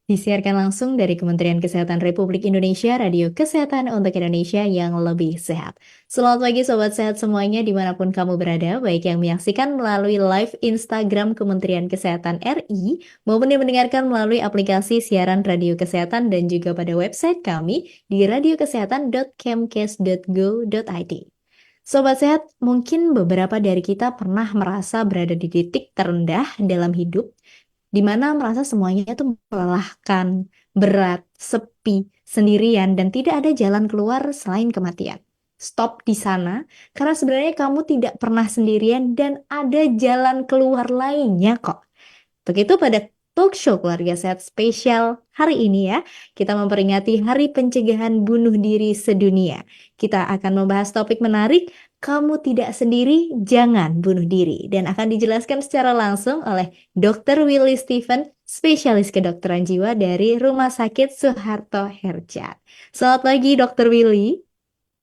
Disiarkan langsung dari Kementerian Kesehatan Republik Indonesia, Radio Kesehatan untuk Indonesia yang lebih sehat. Selamat pagi Sobat Sehat semuanya dimanapun kamu berada, baik yang menyaksikan melalui live Instagram Kementerian Kesehatan RI, maupun yang mendengarkan melalui aplikasi siaran Radio Kesehatan dan juga pada website kami di radiokesehatan.kemkes.go.id. Sobat Sehat, mungkin beberapa dari kita pernah merasa berada di titik terendah dalam hidup, di mana merasa semuanya itu melelahkan, berat, sepi, sendirian, dan tidak ada jalan keluar selain kematian. Stop di sana, karena sebenarnya kamu tidak pernah sendirian dan ada jalan keluar lainnya kok. Begitu pada talk show Keluarga Sehat spesial hari ini ya, kita memperingati Hari Pencegahan Bunuh Diri Sedunia. Kita akan membahas topik menarik, kamu tidak sendiri, jangan bunuh diri. Dan akan dijelaskan secara langsung oleh Dr. Willy Steven, spesialis kedokteran jiwa dari Rumah Sakit Soeharto Herjat. Selamat pagi Dr. Willy.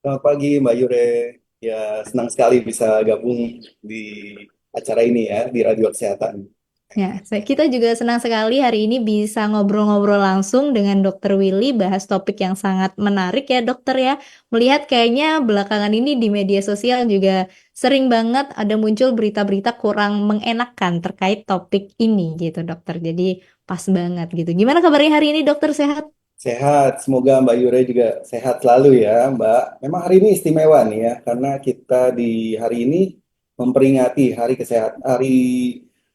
Selamat pagi Mbak Yure. Ya, senang sekali bisa gabung di acara ini ya, di Radio Kesehatan. Ya, kita juga senang sekali hari ini bisa ngobrol-ngobrol langsung dengan Dokter Willy, bahas topik yang sangat menarik ya dokter ya. Melihat kayaknya belakangan ini di media sosial juga sering banget ada muncul berita-berita kurang mengenakan terkait topik ini gitu dokter. Jadi pas banget gitu. Gimana kabarnya hari ini dokter, sehat? Sehat, semoga Mbak Yure juga sehat selalu ya Mbak. Memang hari ini istimewa nih ya, karena kita di hari ini memperingati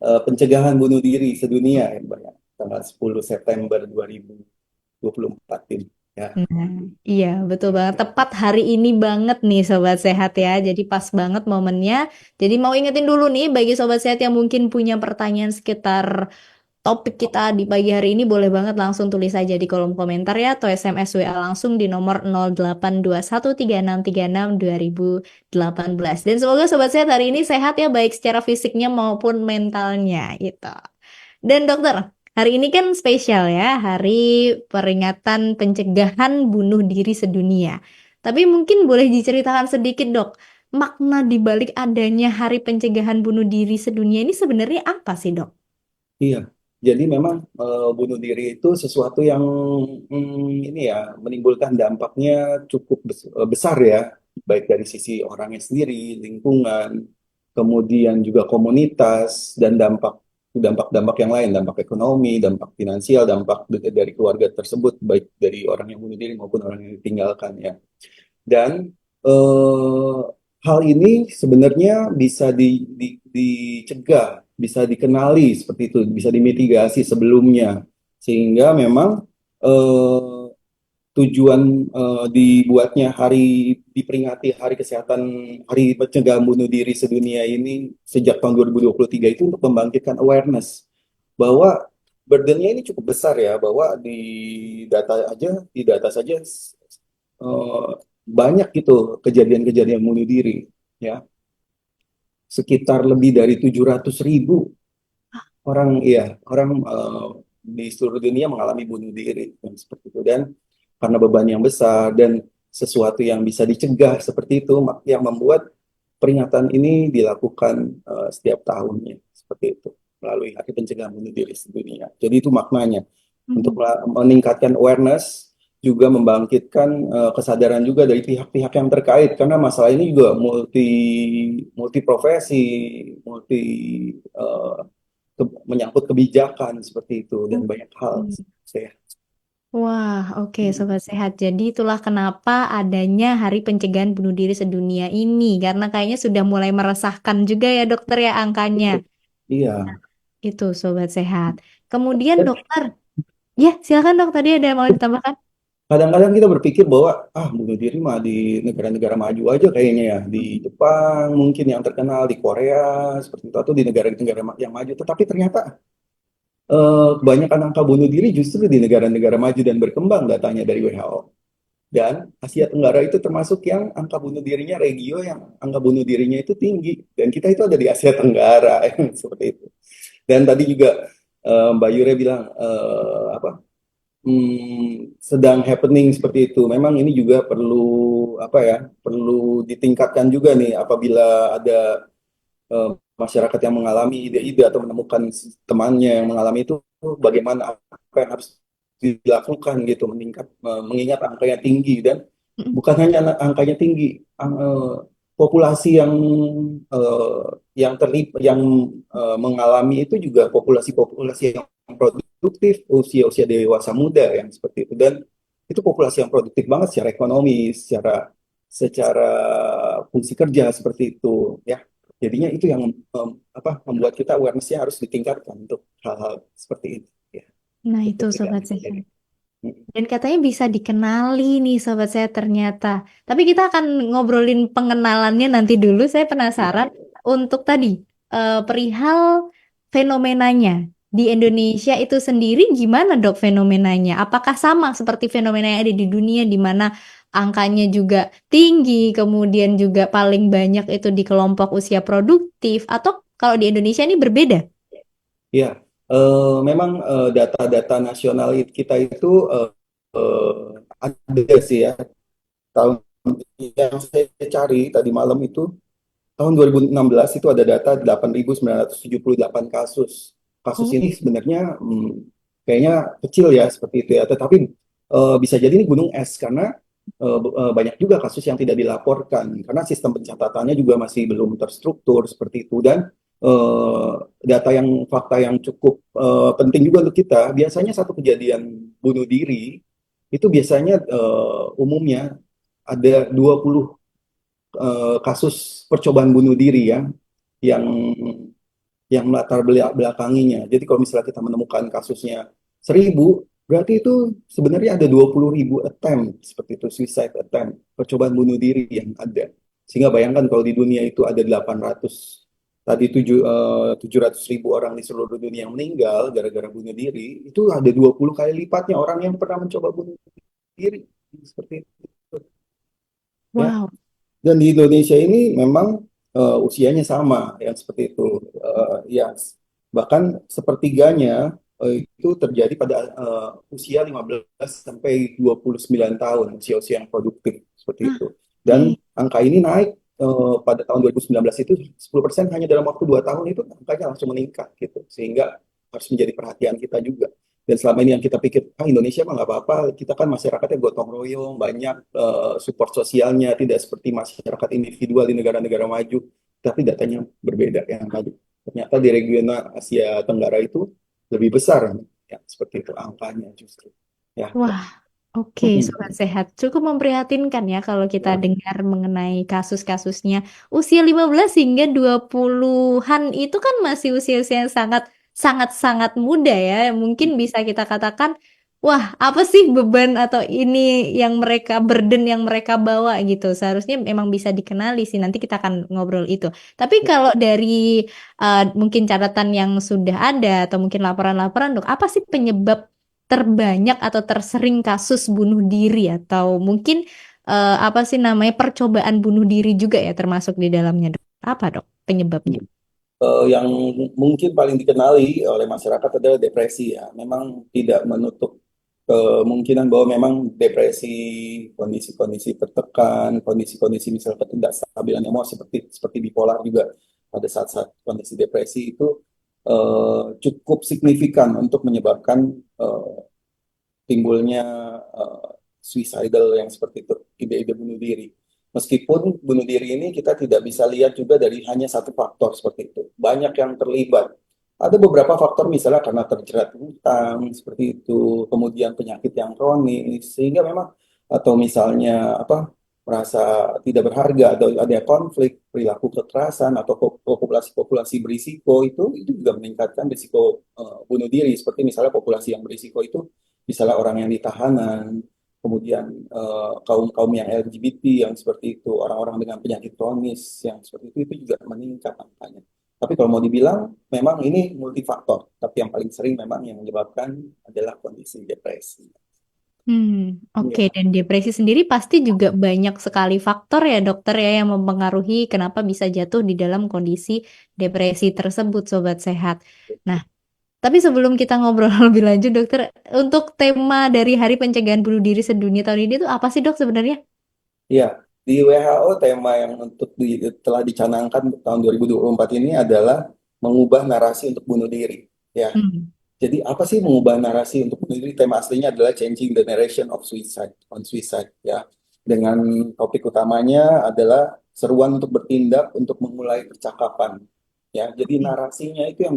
Pencegahan Bunuh Diri Sedunia ya Mbak ya. Tanggal 10 September 2024 ini. Ya. Nah, iya betul banget. Tepat hari ini banget nih Sobat Sehat ya. Jadi pas banget momennya. Jadi mau ingetin dulu nih bagi Sobat Sehat yang mungkin punya pertanyaan sekitar topik kita di pagi hari ini, boleh banget langsung tulis aja di kolom komentar ya, atau SMS WA langsung di nomor 082136362018. Dan semoga Sobat Sehat hari ini sehat ya, baik secara fisiknya maupun mentalnya gitu. Dan dokter, hari ini kan spesial ya, Hari Peringatan Pencegahan Bunuh Diri Sedunia. Tapi mungkin boleh diceritakan sedikit dok, makna di balik adanya Hari Pencegahan Bunuh Diri Sedunia ini sebenarnya apa sih dok? Iya, jadi memang bunuh diri itu sesuatu yang ini ya menimbulkan dampaknya cukup besar ya, baik dari sisi orangnya sendiri, lingkungan, kemudian juga komunitas dan dampak-dampak yang lain, dampak ekonomi, dampak finansial, dari keluarga tersebut, baik dari orang yang bunuh diri maupun orang yang ditinggalkan ya. Dan eh, hal ini sebenarnya bisa dicegah, bisa dikenali seperti itu, bisa dimitigasi sebelumnya, sehingga memang eh, tujuan dibuatnya diperingati Hari Pencegahan Bunuh Diri Sedunia ini sejak tahun 2023 itu untuk membangkitkan awareness bahwa burdennya ini cukup besar ya, bahwa di data saja eh, banyak gitu kejadian-kejadian bunuh diri ya, sekitar lebih dari 700.000 orang ya orang di seluruh dunia mengalami bunuh diri dan seperti itu. Dan karena beban yang besar dan sesuatu yang bisa dicegah seperti itu, yang membuat peringatan ini dilakukan setiap tahunnya seperti itu, melalui Hari Pencegahan Bunuh Diri Sedunia. Jadi itu maknanya untuk Hmm. meningkatkan awareness, juga membangkitkan kesadaran juga dari pihak-pihak yang terkait, karena masalah ini juga multi profesi, multi eh, menyangkut kebijakan seperti itu dan banyak hal. Saya Wah, oke Sobat Sehat. Jadi itulah kenapa adanya Hari Pencegahan Bunuh Diri Sedunia ini. Karena kayaknya sudah mulai meresahkan juga ya dokter ya angkanya. iya. Itu Sobat Sehat. Kemudian dokter, ya silakan dok, tadi ada mau ditambahkan? Kadang-kadang kita berpikir bahwa bunuh diri mah di negara-negara maju aja kayaknya ya, di Jepang mungkin yang terkenal, di Korea seperti itu, atau di negara-negara yang maju. Tetapi ternyata kebanyakan angka bunuh diri justru di negara-negara maju dan berkembang, datanya dari WHO. Dan Asia Tenggara itu termasuk yang angka bunuh dirinya itu tinggi. Dan kita itu ada di Asia Tenggara seperti itu. Dan tadi juga Mbak Yure bilang sedang happening seperti itu. Memang ini juga perlu apa ya, perlu ditingkatkan juga nih apabila ada eh, masyarakat yang mengalami ide-ide atau menemukan temannya yang mengalami itu, bagaimana apa yang harus dilakukan gitu, mengingat angkanya tinggi dan Mm-mm. bukan hanya angkanya tinggi, populasi yang mengalami itu juga populasi-populasi yang produktif, usia-usia dewasa muda yang seperti itu, dan itu populasi yang produktif banget secara ekonomi, secara secara fungsi kerja seperti itu ya. Jadinya itu yang membuat kita awareness-nya harus ditingkatkan untuk hal-hal seperti itu ya, Nah untuk itu pencegahan sobat bunuh sehat. diri. Mm. Dan katanya bisa dikenali nih sobat saya ternyata. Tapi kita akan ngobrolin pengenalannya nanti dulu. Saya penasaran untuk tadi perihal fenomenanya di Indonesia itu sendiri gimana dok fenomenanya? Apakah sama seperti fenomena yang ada di dunia di mana angkanya juga tinggi, kemudian juga paling banyak itu di kelompok usia produktif atau kalau di Indonesia ini berbeda? Ya, memang data-data nasional kita itu ada sih ya. Tahun yang saya cari tadi malam itu, tahun 2016 itu ada data 8.978 kasus. Kasus Oh. ini sebenarnya kayaknya kecil ya seperti itu ya, tetapi bisa jadi ini gunung es karena banyak juga kasus yang tidak dilaporkan karena sistem pencatatannya juga masih belum terstruktur seperti itu, dan eh, data yang fakta yang cukup penting juga untuk kita, biasanya satu kejadian bunuh diri itu biasanya umumnya ada 20 kasus percobaan bunuh diri ya yang melatar belakanginya. Jadi kalau misalnya kita menemukan kasusnya 1.000, berarti itu sebenarnya ada 20.000 attempt seperti itu, suicide attempt, percobaan bunuh diri yang ada. Sehingga bayangkan kalau di dunia itu ada 800, tadi 700.000 orang di seluruh dunia yang meninggal gara-gara bunuh diri, itu ada 20 kali lipatnya orang yang pernah mencoba bunuh diri. Seperti itu ya. Wow. Dan di Indonesia ini memang usianya sama yang seperti itu. Ya, bahkan sepertiganya itu terjadi pada usia 15 sampai 29 tahun, usia-usia yang produktif seperti Ah, itu. Dan oke. angka ini naik pada tahun 2019 itu 10% hanya dalam waktu 2 tahun itu angkanya langsung meningkat gitu. Sehingga harus menjadi perhatian kita juga. Dan selama ini yang kita pikir, Indonesia mah nggak apa-apa, kita kan masyarakatnya gotong royong, banyak support sosialnya, tidak seperti masyarakat individual di negara-negara maju. Tapi datanya berbeda yang tadi. Ternyata di regional Asia Tenggara itu lebih besar, ya, seperti itu angkanya justru. Ya. Wah, oke, sobat sehat. Cukup memprihatinkan ya kalau kita dengar mengenai kasus-kasusnya. Usia 15 hingga 20-an itu kan masih usia-usia yang sangat sangat sangat muda ya. Mungkin bisa kita katakan, wah, apa sih beban atau ini yang mereka burden yang mereka bawa gitu. Seharusnya memang bisa dikenali sih. Nanti kita akan ngobrol itu. Tapi kalau dari mungkin catatan yang sudah ada atau mungkin laporan-laporan, dok, apa sih penyebab terbanyak atau tersering kasus bunuh diri atau mungkin apa sih namanya percobaan bunuh diri juga ya termasuk di dalamnya dok. Apa dok penyebabnya? Yang mungkin paling dikenali oleh masyarakat adalah depresi ya. Memang tidak menutup kemungkinan bahwa memang depresi, kondisi-kondisi tertekan, kondisi-kondisi misalnya ketidakstabilan emosi seperti seperti bipolar juga pada saat-saat kondisi depresi itu cukup signifikan untuk menyebabkan timbulnya eh, suicidal yang seperti itu, ide-ide bunuh diri. Meskipun bunuh diri ini kita tidak bisa lihat juga dari hanya satu faktor seperti itu. Banyak yang terlibat. Ada beberapa faktor misalnya karena terjerat hutang seperti itu, kemudian penyakit yang kronis, sehingga memang atau misalnya merasa tidak berharga atau ada konflik, perilaku kekerasan atau populasi-populasi berisiko itu juga meningkatkan risiko bunuh diri. Seperti misalnya populasi yang berisiko itu misalnya orang yang di tahanan, kemudian kaum-kaum yang LGBT yang seperti itu, orang-orang dengan penyakit kronis yang seperti itu juga meningkat angkanya. Tapi kalau mau dibilang, memang ini multifaktor. Tapi yang paling sering memang yang menyebabkan adalah kondisi depresi. Hmm, oke. Iya. Dan depresi sendiri pasti juga banyak sekali faktor ya dokter ya yang mempengaruhi kenapa bisa jatuh di dalam kondisi depresi tersebut, sobat sehat. Nah, tapi sebelum kita ngobrol lebih lanjut, dokter, untuk tema dari Hari Pencegahan Bunuh Diri Sedunia tahun ini itu apa sih dok sebenarnya? Iya, di WHO tema yang telah dicanangkan untuk tahun 2024 ini adalah mengubah narasi untuk bunuh diri. Ya, Hmm. Jadi apa sih mengubah narasi untuk bunuh diri? Tema aslinya adalah Changing the Narration of Suicide on Suicide ya. Dengan topik utamanya adalah seruan untuk bertindak untuk memulai percakapan ya. Jadi Oke. narasinya itu yang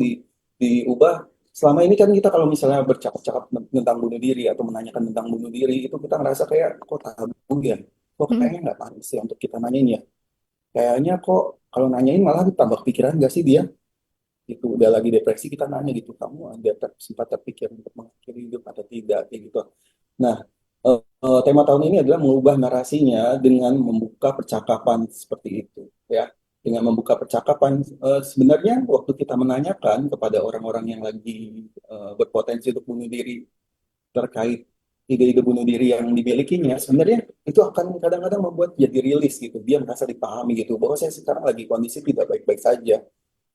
diubah. Selama ini kan kita kalau misalnya bercakap-cakap tentang bunuh diri atau menanyakan tentang bunuh diri itu kita ngerasa kayak kok tabu ya. Kok Mm-mm. kayaknya nggak pantas ya untuk kita nanyain ya. Kayaknya kok kalau nanyain malah tambah pikiran nggak sih dia? Itu udah lagi depresi kita nanya gitu, kamu ada sempat terpikir untuk mengakhiri hidup atau tidak kayak gitu. Nah, tema tahun ini adalah mengubah narasinya dengan membuka percakapan seperti itu ya. Dengan membuka percakapan, sebenarnya waktu kita menanyakan kepada orang-orang yang lagi berpotensi untuk bunuh diri terkait ide-ide bunuh diri yang dimilikinya, sebenarnya itu akan kadang-kadang membuat jadi rilis gitu. Dia merasa dipahami gitu, bahwa saya sekarang lagi kondisi tidak baik-baik saja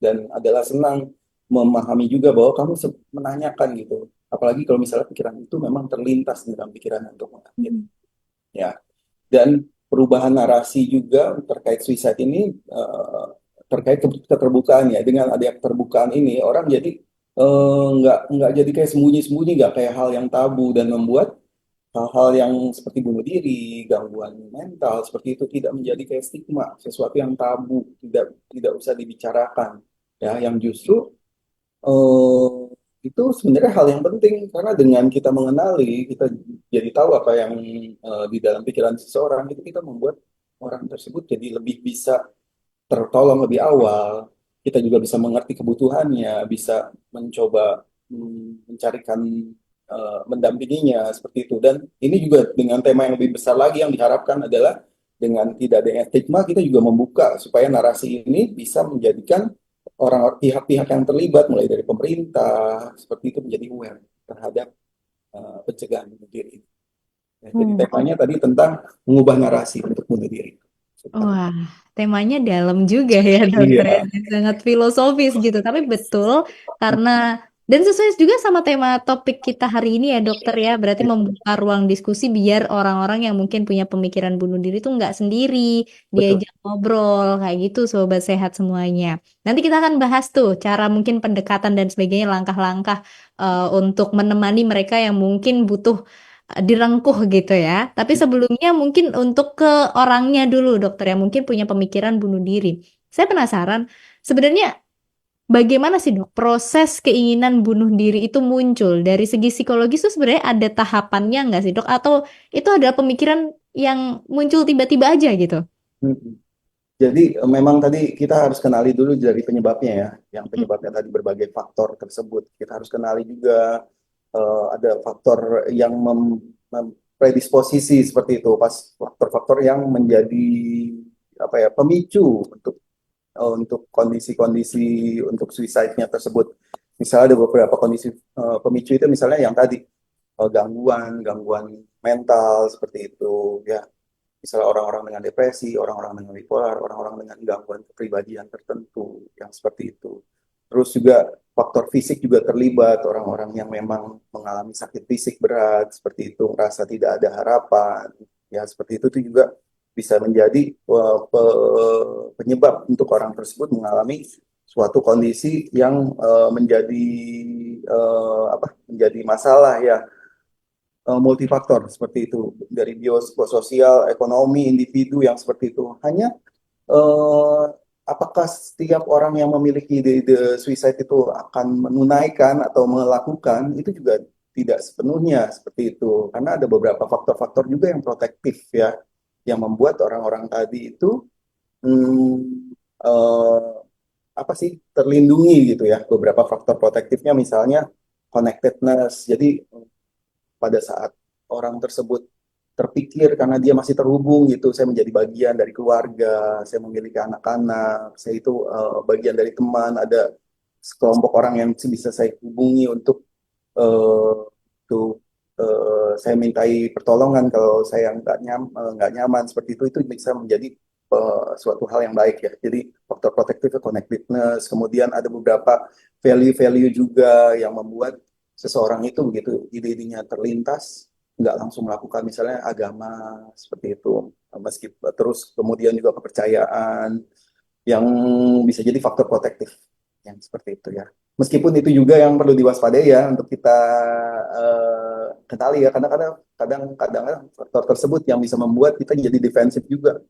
dan adalah senang memahami juga bahwa kamu menanyakan gitu. Apalagi kalau misalnya pikiran itu memang terlintas di dalam pikiran untuk mengakhiri. Mm-mm. Ya, dan perubahan narasi juga terkait suicide ini terkait keterbukaan ya. Dengan adanya keterbukaan ini orang jadi nggak jadi kayak sembunyi-sembunyi, nggak kayak hal yang tabu dan membuat hal-hal yang seperti bunuh diri, gangguan mental seperti itu tidak menjadi kayak stigma, sesuatu yang tabu, tidak tidak usah dibicarakan. Ya, yang justru eh, itu sebenarnya hal yang penting karena dengan kita mengenali, kita jadi tahu apa yang di dalam pikiran seseorang, itu kita membuat orang tersebut jadi lebih bisa tertolong lebih awal. Kita juga bisa mengerti kebutuhannya, bisa mencoba mencarikan mendampinginya seperti itu. Dan ini juga dengan tema yang lebih besar lagi yang diharapkan adalah dengan tidak adanya stigma, kita juga membuka supaya narasi ini bisa menjadikan orang pihak-pihak yang terlibat mulai dari pemerintah seperti itu menjadi aware terhadap pencegahan bunuh diri. Ya, jadi Hmm. temanya tadi tentang mengubah narasi untuk bunuh diri. Wah, temanya dalam juga ya dokter ya, Iya, dan sangat filosofis gitu. Tapi betul karena dan sesuai juga sama tema topik kita hari ini ya dokter ya. Berarti membuka ruang diskusi biar orang-orang yang mungkin punya pemikiran bunuh diri itu nggak sendiri, betul. diajak ngobrol kayak gitu, sobat sehat semuanya. Nanti kita akan bahas tuh cara mungkin pendekatan dan sebagainya, langkah-langkah untuk menemani mereka yang mungkin butuh direngkuh gitu ya. Tapi sebelumnya mungkin untuk ke orangnya dulu dokter yang mungkin punya pemikiran bunuh diri. Saya penasaran sebenarnya bagaimana sih dok proses keinginan bunuh diri itu muncul dari segi psikologis itu sebenarnya ada tahapannya nggak sih dok? Atau itu adalah pemikiran yang muncul tiba-tiba aja gitu? Mm-mm. Jadi memang tadi kita harus kenali dulu dari penyebabnya ya, yang Mm. penyebabnya tadi berbagai faktor tersebut. Kita harus kenali juga ada faktor yang mempredisposisi seperti itu, pas faktor-faktor yang menjadi apa ya pemicu untuk kondisi-kondisi untuk suicide-nya tersebut. Misalnya ada beberapa kondisi pemicu itu misalnya yang tadi gangguan gangguan mental seperti itu ya, misalnya orang-orang dengan depresi, orang-orang dengan bipolar, orang-orang dengan gangguan kepribadian tertentu yang seperti itu. Terus juga faktor fisik juga terlibat, orang-orang yang memang mengalami sakit fisik berat seperti itu, merasa tidak ada harapan, ya seperti itu tuh juga bisa menjadi penyebab untuk orang tersebut mengalami suatu kondisi yang menjadi menjadi masalah ya, multifaktor seperti itu, dari biososial, ekonomi, individu yang seperti itu. Hanya eh, apakah setiap orang yang memiliki ide-ide suicide itu akan menunaikan atau melakukan itu juga tidak sepenuhnya seperti itu, karena ada beberapa faktor-faktor juga yang protektif ya, yang membuat orang-orang tadi itu hmm, eh, apa sih terlindungi gitu ya, beberapa faktor protektifnya misalnya connectedness. Jadi pada saat orang tersebut terpikir karena dia masih terhubung gitu, saya menjadi bagian dari keluarga, saya memiliki anak-anak, saya itu bagian dari teman, ada sekelompok orang yang bisa saya hubungi eh, untuk saya mintai pertolongan kalau saya nggak nyaman seperti itu bisa menjadi suatu hal yang baik ya. Jadi faktor protektif connectedness, kemudian ada beberapa value-value juga yang membuat seseorang itu begitu ide-idenya terlintas nggak langsung melakukan misalnya agama seperti itu, meski terus kemudian juga kepercayaan yang bisa jadi faktor protektif yang seperti itu ya. Meskipun itu juga yang perlu diwaspadai ya untuk kita kenali ya, karena kadang-kadang faktor tersebut yang bisa membuat kita jadi defensif juga.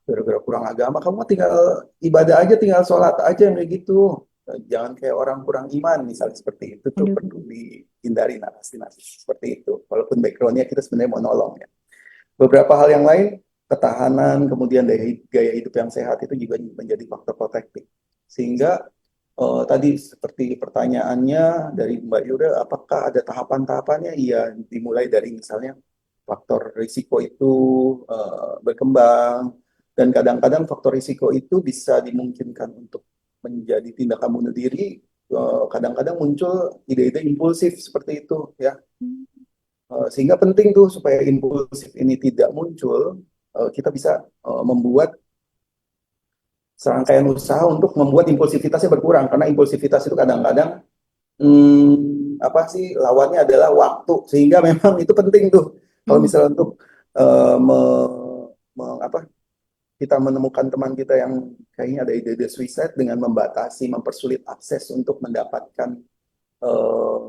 Gara-gara kurang agama, kamu tinggal ibadah aja, tinggal sholat aja yang kayak gitu. Jangan kayak orang kurang iman, misalnya seperti itu tuh Aduh. perlu dihindari narasi-narasi seperti itu. Walaupun backgroundnya kita sebenarnya mau nolong ya. Beberapa hal yang lain, ketahanan, kemudian gaya hidup yang sehat itu juga menjadi faktor protektif. Sehingga tadi seperti pertanyaannya dari Mbak Yura, apakah ada tahapan-tahapannya? Iya, dimulai dari misalnya faktor risiko itu berkembang, dan kadang-kadang faktor risiko itu bisa dimungkinkan untuk menjadi tindakan bunuh diri. Kadang-kadang muncul ide-ide impulsif seperti itu, ya. Sehingga penting tuh supaya impulsif ini tidak muncul, kita bisa membuat serangkaian usaha untuk membuat impulsivitasnya berkurang, karena impulsivitas itu kadang-kadang apa sih lawannya adalah waktu, sehingga memang itu penting tuh kalau Hmm. misalnya untuk apa, kita menemukan teman kita yang kayaknya ada ide-ide suicide, dengan membatasi, mempersulit akses untuk mendapatkan eh,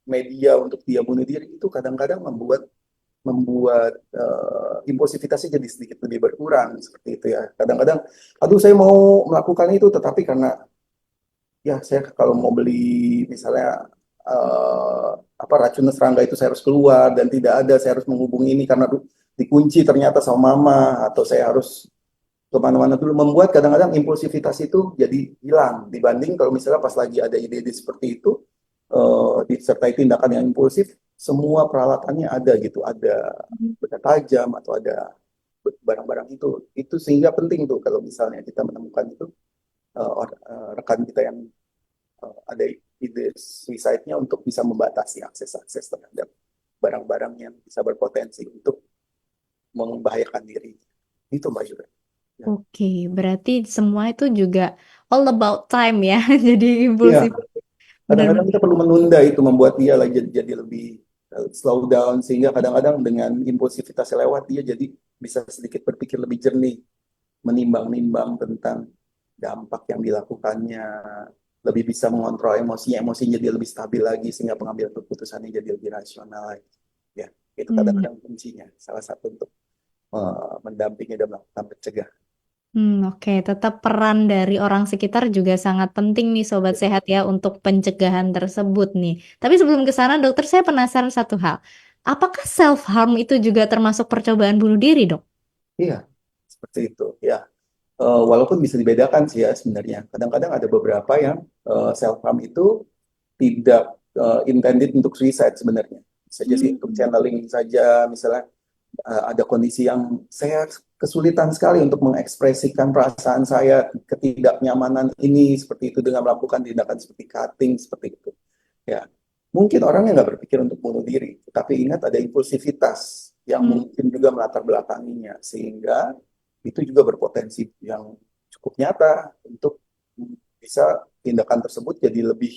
media untuk dia bunuh diri, itu kadang-kadang membuat membuat impulsivitasnya jadi sedikit lebih berkurang seperti itu ya. Kadang-kadang, aduh saya mau melakukan itu, tetapi karena ya saya kalau mau beli misalnya eh, apa racun serangga itu saya harus keluar dan tidak ada, saya harus menghubungi ini karena dikunci ternyata sama mama, atau saya harus kemana-mana dulu, membuat kadang-kadang impulsivitas itu jadi hilang dibanding kalau misalnya pas lagi ada ide-ide seperti itu disertai tindakan yang impulsif, semua peralatannya ada gitu, ada benda tajam atau ada barang-barang itu sehingga penting tuh kalau misalnya kita menemukan itu rekan kita yang ada ide suicide-nya, untuk bisa membatasi akses-akses terhadap barang-barang yang bisa berpotensi untuk membahayakan diri. Itu Mbak Yura. Ya. Oke, berarti semua itu juga all about time ya. Jadi Iya, impulsif. kadang-kadang Benar-benar. kita perlu menunda itu, membuat dia lagi jadi lebih slow down, sehingga kadang-kadang dengan impulsivitas lewat dia jadi bisa sedikit berpikir lebih jernih, menimbang-nimbang tentang dampak yang dilakukannya, lebih bisa mengontrol emosinya, emosinya dia lebih stabil lagi, sehingga pengambilan keputusannya jadi lebih rasional lagi. Ya, itu Hmm. kadang-kadang kuncinya, salah satu untuk mendampingi dan melakukan pencegahan. Oke, tetap peran dari orang sekitar juga sangat penting nih Sobat Sehat ya untuk pencegahan tersebut nih. Tapi sebelum ke sana dokter saya penasaran satu hal. Apakah self harm itu juga termasuk percobaan bunuh diri, Dok? Iya, seperti itu. Ya, walaupun bisa dibedakan sih ya sebenarnya. Kadang-kadang ada beberapa yang self harm itu tidak intended untuk suicide sebenarnya. Bisa jadi untuk Hmm. channeling saja, misalnya ada kondisi yang saya kesulitan sekali untuk mengekspresikan perasaan saya, ketidaknyamanan ini seperti itu, dengan melakukan tindakan seperti cutting seperti itu. Ya, mungkin orangnya nggak berpikir untuk bunuh diri, tapi ingat ada impulsivitas yang Hmm. mungkin juga melatar belakanginya, sehingga itu juga berpotensi yang cukup nyata untuk bisa tindakan tersebut jadi lebih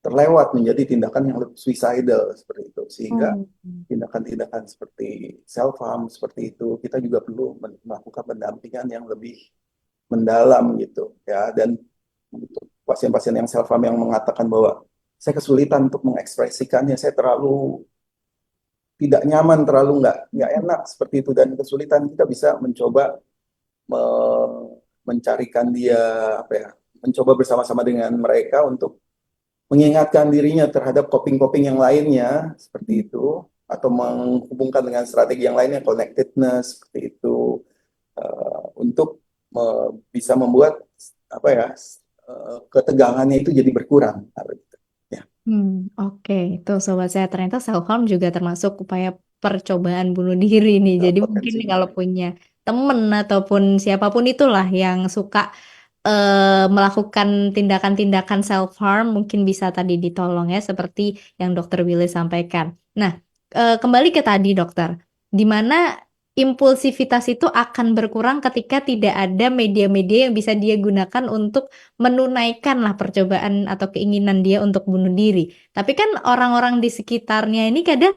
terlewat menjadi tindakan yang lebih suicidal seperti itu, sehingga Oh. tindakan-tindakan seperti self harm seperti itu kita juga perlu melakukan pendampingan yang lebih mendalam gitu ya. Dan untuk pasien-pasien yang self harm yang mengatakan bahwa saya kesulitan untuk mengekspresikannya, saya terlalu tidak nyaman, terlalu nggak enak seperti itu dan kesulitan, kita bisa mencoba mencarikan dia, apa ya, mencoba bersama-sama dengan mereka untuk mengingatkan dirinya terhadap coping-coping yang lainnya seperti itu, atau menghubungkan dengan strategi yang lainnya, connectedness seperti itu, untuk bisa membuat apa ya, ketegangannya itu jadi berkurang. Ya, Oke, itu sobat saya ternyata self harm juga termasuk upaya percobaan bunuh diri nih. Jadi mungkin nih potensinya. kalau punya temen ataupun siapapun itulah yang suka melakukan tindakan-tindakan self harm, mungkin bisa tadi ditolong ya, seperti yang Dokter Willy sampaikan. Nah, kembali ke tadi dokter, di mana impulsivitas itu akan berkurang ketika tidak ada media-media yang bisa dia gunakan untuk menunaikan lah percobaan atau keinginan dia untuk bunuh diri. Tapi kan orang-orang di sekitarnya ini kadang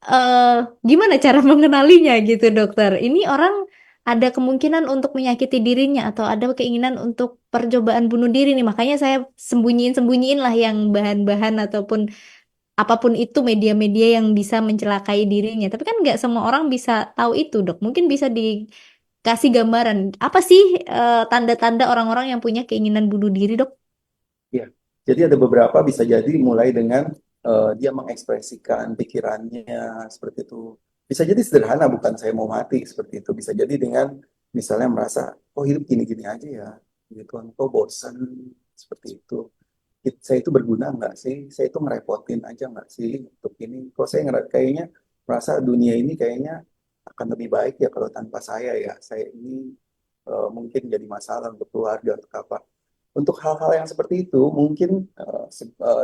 eh, gimana cara mengenalinya gitu dokter? Ini orang ada kemungkinan untuk menyakiti dirinya atau ada keinginan untuk percobaan bunuh diri nih. Makanya saya sembunyiin-sembunyiin lah yang bahan-bahan ataupun apapun itu media-media yang bisa mencelakai dirinya. Tapi kan nggak semua orang bisa tahu itu, Dok. Mungkin bisa dikasih gambaran. Apa sih tanda-tanda orang-orang yang punya keinginan bunuh diri, Dok? Ya, jadi ada beberapa bisa jadi mulai dengan dia mengekspresikan pikirannya seperti itu. Bisa jadi sederhana, bukan saya mau mati seperti itu. Bisa jadi dengan misalnya merasa, oh hidup gini-gini aja ya, gitu. Oh bosan seperti itu. Saya itu berguna nggak sih? Saya itu ngerepotin aja nggak sih untuk ini? Kok saya kayaknya merasa dunia ini kayaknya akan lebih baik ya kalau tanpa saya ya. Saya ini mungkin jadi masalah untuk keluarga untuk apa? Untuk hal-hal yang seperti itu, mungkin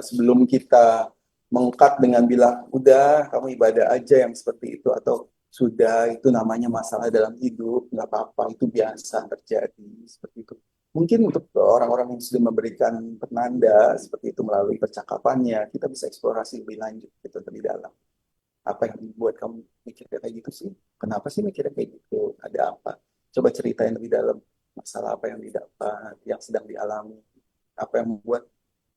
sebelum kita mengkat dengan bilang, udah kamu ibadah aja yang seperti itu, atau sudah itu namanya masalah dalam hidup, nggak apa-apa, itu biasa terjadi, seperti itu. Mungkin untuk orang-orang yang sudah memberikan penanda seperti itu melalui percakapannya, kita bisa eksplorasi lebih lanjut, gitu, lebih dalam. Apa yang membuat kamu mikir kayak gitu sih? Kenapa sih mikirnya kayak gitu? Ada apa? Coba ceritain lebih dalam masalah apa yang didapat, yang sedang dialami, apa yang membuat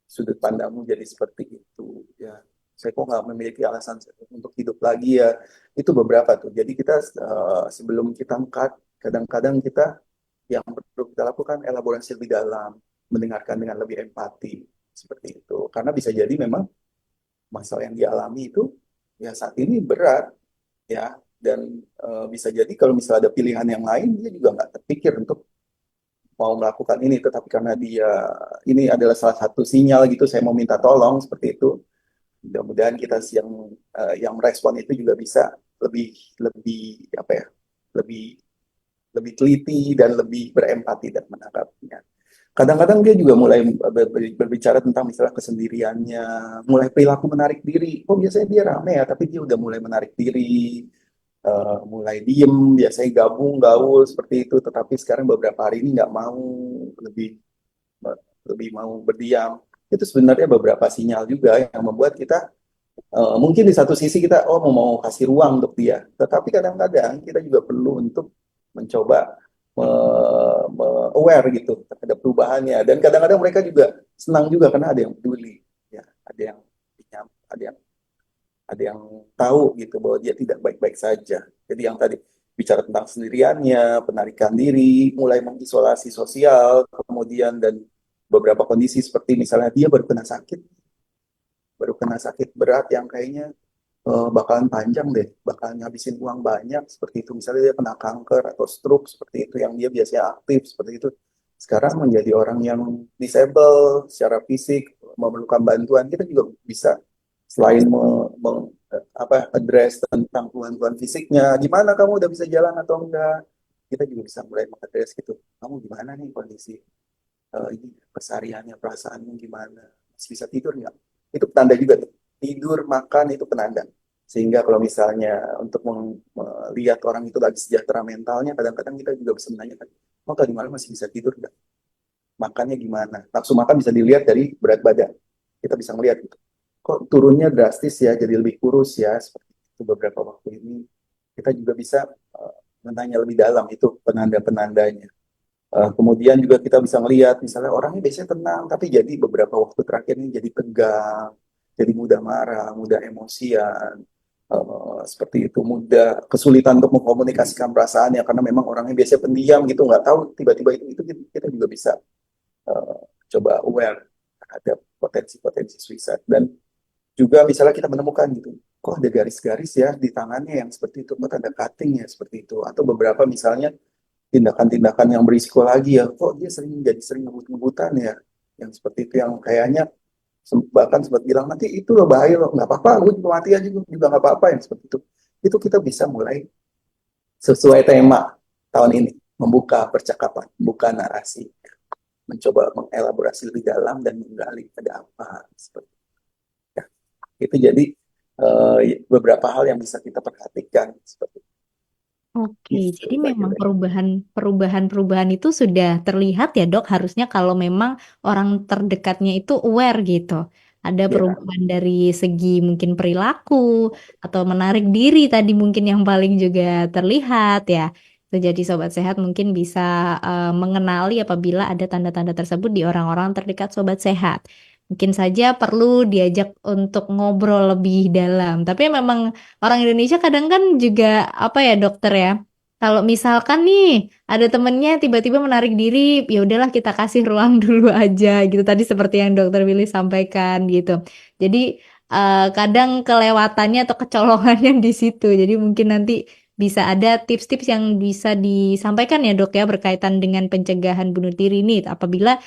sudut pandangmu jadi seperti itu. Ya, saya kok nggak memiliki alasan untuk hidup lagi ya. Itu beberapa tuh. Jadi kita sebelum kita angkat, kadang-kadang kita yang perlu kita lakukan elaborasi lebih dalam, mendengarkan dengan lebih empati seperti itu. Karena bisa jadi memang masalah yang dialami itu ya saat ini berat ya, dan bisa jadi kalau misalnya ada pilihan yang lain dia juga nggak terpikir untuk mau melakukan ini, tetapi karena dia ini adalah salah satu sinyal gitu, saya mau minta tolong seperti itu. Mudah-mudahan kita yang merespon itu juga bisa lebih lebih apa ya, lebih lebih teliti dan lebih berempati dan menanggapinya. Kadang-kadang dia juga mulai berbicara tentang misalnya kesendiriannya, mulai perilaku menarik diri. Oh biasanya dia rame ya, tapi dia udah mulai menarik diri, mulai diem, biasanya gabung, gaul seperti itu. Tetapi sekarang beberapa hari ini nggak mau, lebih lebih mau berdiam. Itu sebenarnya beberapa sinyal juga yang membuat kita mungkin di satu sisi kita mau kasih ruang untuk dia, tetapi kadang-kadang kita juga perlu untuk mencoba aware gitu terhadap perubahannya, dan kadang-kadang mereka juga senang juga karena ada yang peduli, ya, ada yang ada yang tahu gitu bahwa dia tidak baik-baik saja. Jadi yang tadi bicara tentang sendiriannya, penarikan diri, mulai mengisolasi sosial, kemudian dan beberapa kondisi seperti misalnya dia baru kena sakit berat yang kayaknya bakalan panjang deh, bakalan ngabisin uang banyak seperti itu. Misalnya dia kena kanker atau stroke seperti itu yang dia biasanya aktif seperti itu. Sekarang menjadi orang yang disable secara fisik, memerlukan bantuan, kita juga bisa selain apa address tentang keluhan-keluhan fisiknya, gimana kamu udah bisa jalan atau enggak, kita juga bisa mulai mengadres gitu. Kamu gimana nih kondisi ini kesehariannya, perasaanmu gimana? Masih bisa tidur nggak? Itu penanda juga tuh. Tidur, makan itu penanda. Sehingga kalau misalnya untuk melihat orang itu lagi sejahtera mentalnya, kadang-kadang kita juga bisa menanyakan, oh tadi malam masih bisa tidur nggak? Makannya gimana? Nafsu makan bisa dilihat dari berat badan. Kita bisa melihat gitu. Kok turunnya drastis ya, jadi lebih kurus ya, seperti itu beberapa waktu ini. Kita juga bisa menanya lebih dalam itu penanda-penandanya. Kemudian juga kita bisa melihat, misalnya orangnya biasanya tenang, tapi jadi beberapa waktu terakhir ini jadi tegang, jadi mudah marah, mudah emosian, seperti itu, mudah kesulitan untuk mengkomunikasikan perasaannya karena memang orangnya biasanya pendiam gitu, nggak tahu tiba-tiba itu kita juga bisa eh, coba aware terhadap potensi-potensi suicide. Dan juga misalnya kita menemukan gitu, kok ada garis-garis ya di tangannya yang seperti itu, kok ada cutting ya seperti itu, atau beberapa misalnya tindakan-tindakan yang berisiko lagi ya, kok dia sering ngebut-ngebutan ya, yang seperti itu yang kayaknya bahkan sempat bilang nanti itu loh bahaya loh, nggak apa-apa, gue juga mati aja juga nggak apa-apa yang seperti itu kita bisa mulai sesuai tema tahun ini, membuka percakapan, buka narasi, mencoba mengelaborasi lebih dalam dan menggali ada apa seperti itu. Itu jadi beberapa hal yang bisa kita perhatikan seperti Oke, itu jadi Mbak memang Gita. perubahan-perubahan itu sudah terlihat ya dok, harusnya kalau memang orang terdekatnya itu aware gitu. Ada Ya, perubahan dari segi mungkin perilaku atau menarik diri tadi mungkin yang paling juga terlihat ya. Jadi sobat sehat mungkin bisa mengenali apabila ada tanda-tanda tersebut di orang-orang terdekat sobat sehat. Mungkin saja perlu diajak untuk ngobrol lebih dalam. Tapi memang orang Indonesia kadang kan juga apa ya dokter ya. Kalau misalkan nih ada temennya tiba-tiba menarik diri, ya udahlah kita kasih ruang dulu aja gitu. Tadi seperti yang dokter Willy sampaikan gitu. Jadi kadang kelewatannya atau kecolongannya di situ. Jadi mungkin nanti bisa ada tips-tips yang bisa disampaikan ya dok ya berkaitan dengan pencegahan bunuh diri ini apabila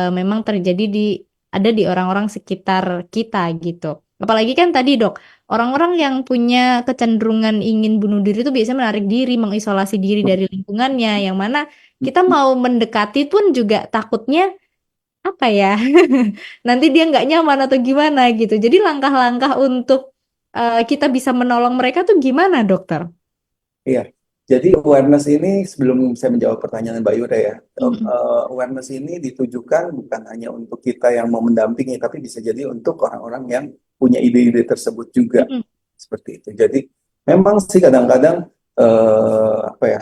memang terjadi ada di orang-orang sekitar kita gitu. Apalagi kan tadi dok, orang-orang yang punya kecenderungan ingin bunuh diri itu biasanya menarik diri, mengisolasi diri dari lingkungannya, yang mana kita mau mendekati pun juga takutnya apa ya, nanti dia nggak nyaman atau gimana gitu. Jadi langkah-langkah untuk kita bisa menolong mereka tuh gimana dokter? Iya, jadi awareness ini sebelum saya menjawab pertanyaan Mbak Yuda ya, Mhm. awareness ini ditujukan bukan hanya untuk kita yang mau mendampingi, tapi bisa jadi untuk orang-orang yang punya ide-ide tersebut juga, Mhm. seperti itu. Jadi memang sih kadang-kadang apa ya,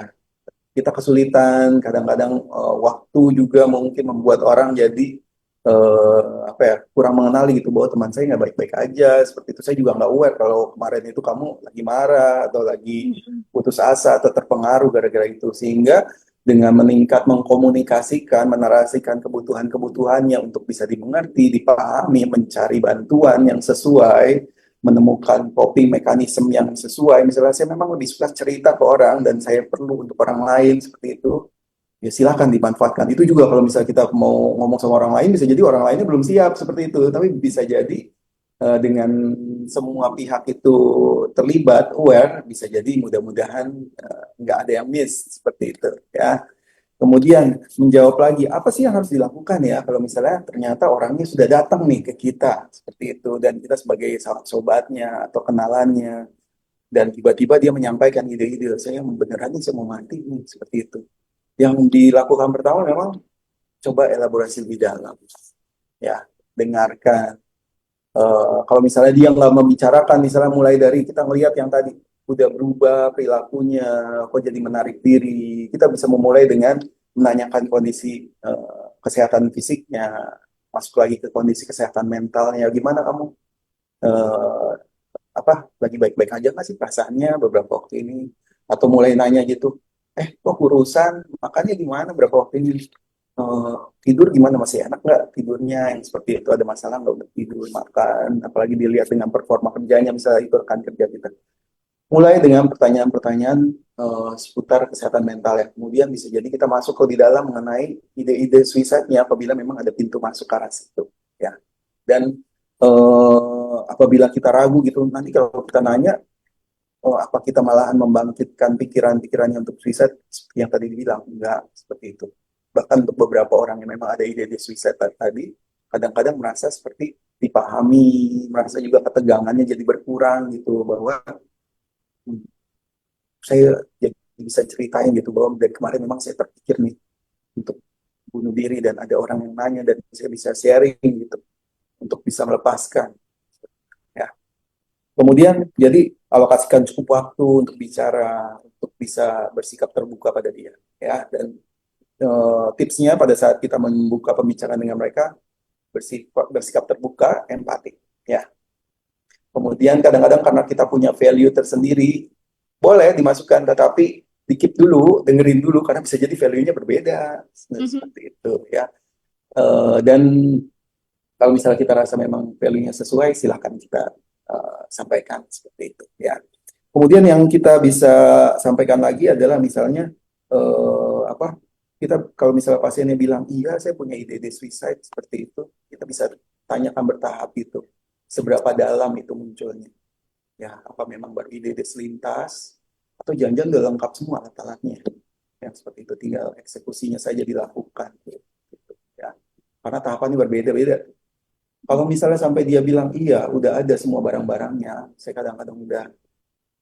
kita kesulitan, kadang-kadang waktu juga mungkin membuat orang jadi apa ya kurang mengenali gitu bahwa teman saya nggak baik-baik aja seperti itu. Saya juga nggak aware kalau kemarin itu kamu lagi marah atau lagi Mhm. putus asa atau terpengaruh gara-gara itu, sehingga dengan meningkat mengkomunikasikan, menarasikan kebutuhan-kebutuhannya untuk bisa dimengerti, dipahami, mencari bantuan yang sesuai, menemukan coping mekanisme yang sesuai. Misalnya saya memang lebih suka cerita ke orang dan saya perlu untuk orang lain seperti itu, ya silakan dimanfaatkan. Itu juga kalau misalnya kita mau ngomong sama orang lain, bisa jadi orang lainnya belum siap seperti itu. Tapi bisa jadi dengan semua pihak itu terlibat, aware, bisa jadi mudah-mudahan nggak ada yang miss seperti itu ya. Kemudian menjawab lagi, apa sih yang harus dilakukan ya kalau misalnya ternyata orangnya sudah datang nih ke kita seperti itu dan kita sebagai sobatnya atau kenalannya dan tiba-tiba dia menyampaikan ide-ide, saya beneran nih saya mau mati nih seperti itu. Yang dilakukan pertama memang coba elaborasi lebih dalam, ya, dengarkan. Kalau misalnya dia nggak membicarakan, misalnya mulai dari kita melihat yang tadi udah berubah perilakunya, kok jadi menarik diri, kita bisa memulai dengan menanyakan kondisi kesehatan fisiknya, masuk lagi ke kondisi kesehatan mentalnya, gimana kamu eh, apa lagi baik-baik aja nggak sih perasaannya beberapa waktu ini, atau mulai nanya gitu, kok urusan makannya gimana berapa waktu ini. Eh, Tidur gimana, masih enak nggak tidurnya, yang seperti itu ada masalah nggak untuk tidur makan, apalagi dilihat dengan performa kerjanya, misalnya itu rekan kerja kita. Mulai dengan pertanyaan-pertanyaan seputar kesehatan mental ya, kemudian bisa jadi kita masuk ke di dalam mengenai ide-ide suicide-nya apabila memang ada pintu masuk ke arah situ ya. Dan apabila kita ragu gitu, nanti kalau kita nanya, apa kita malahan membangkitkan pikiran-pikirannya untuk suicide, seperti yang tadi dibilang, enggak seperti itu. Bahkan untuk beberapa orang yang memang ada ide-ide suicide tadi, kadang-kadang merasa seperti dipahami, merasa juga ketegangannya jadi berkurang gitu, bahwa hmm, saya jadi bisa ceritain gitu, bahwa dari kemarin memang saya terpikir nih untuk bunuh diri dan ada orang yang nanya dan saya bisa sharing gitu, untuk bisa melepaskan. Ya. Kemudian jadi alokasikan cukup waktu untuk bicara, untuk bisa bersikap terbuka pada dia, ya. Dan tipsnya pada saat kita membuka pembicaraan dengan mereka, bersikap terbuka, empati, ya. Kemudian kadang-kadang karena kita punya value tersendiri, boleh dimasukkan, tetapi dikit dulu, dengerin dulu, karena bisa jadi value-nya berbeda, Mhm. seperti itu, ya. Dan kalau misalnya kita rasa memang value-nya sesuai, silahkan kita sampaikan seperti itu, ya. Kemudian yang kita bisa sampaikan lagi adalah misalnya apa? Kita kalau misalnya pasiennya bilang, iya saya punya ide-ide suicide seperti itu, kita bisa tanyakan bertahap itu, seberapa dalam itu munculnya. Ya, apa memang baru ide-ide selintas atau jangan-jangan udah lengkap semua alat-alatnya. Yang seperti itu tinggal eksekusinya saja dilakukan gitu, ya. Karena tahapannya berbeda-beda. Kalau misalnya sampai dia bilang iya, udah ada semua barang-barangnya, saya kadang-kadang udah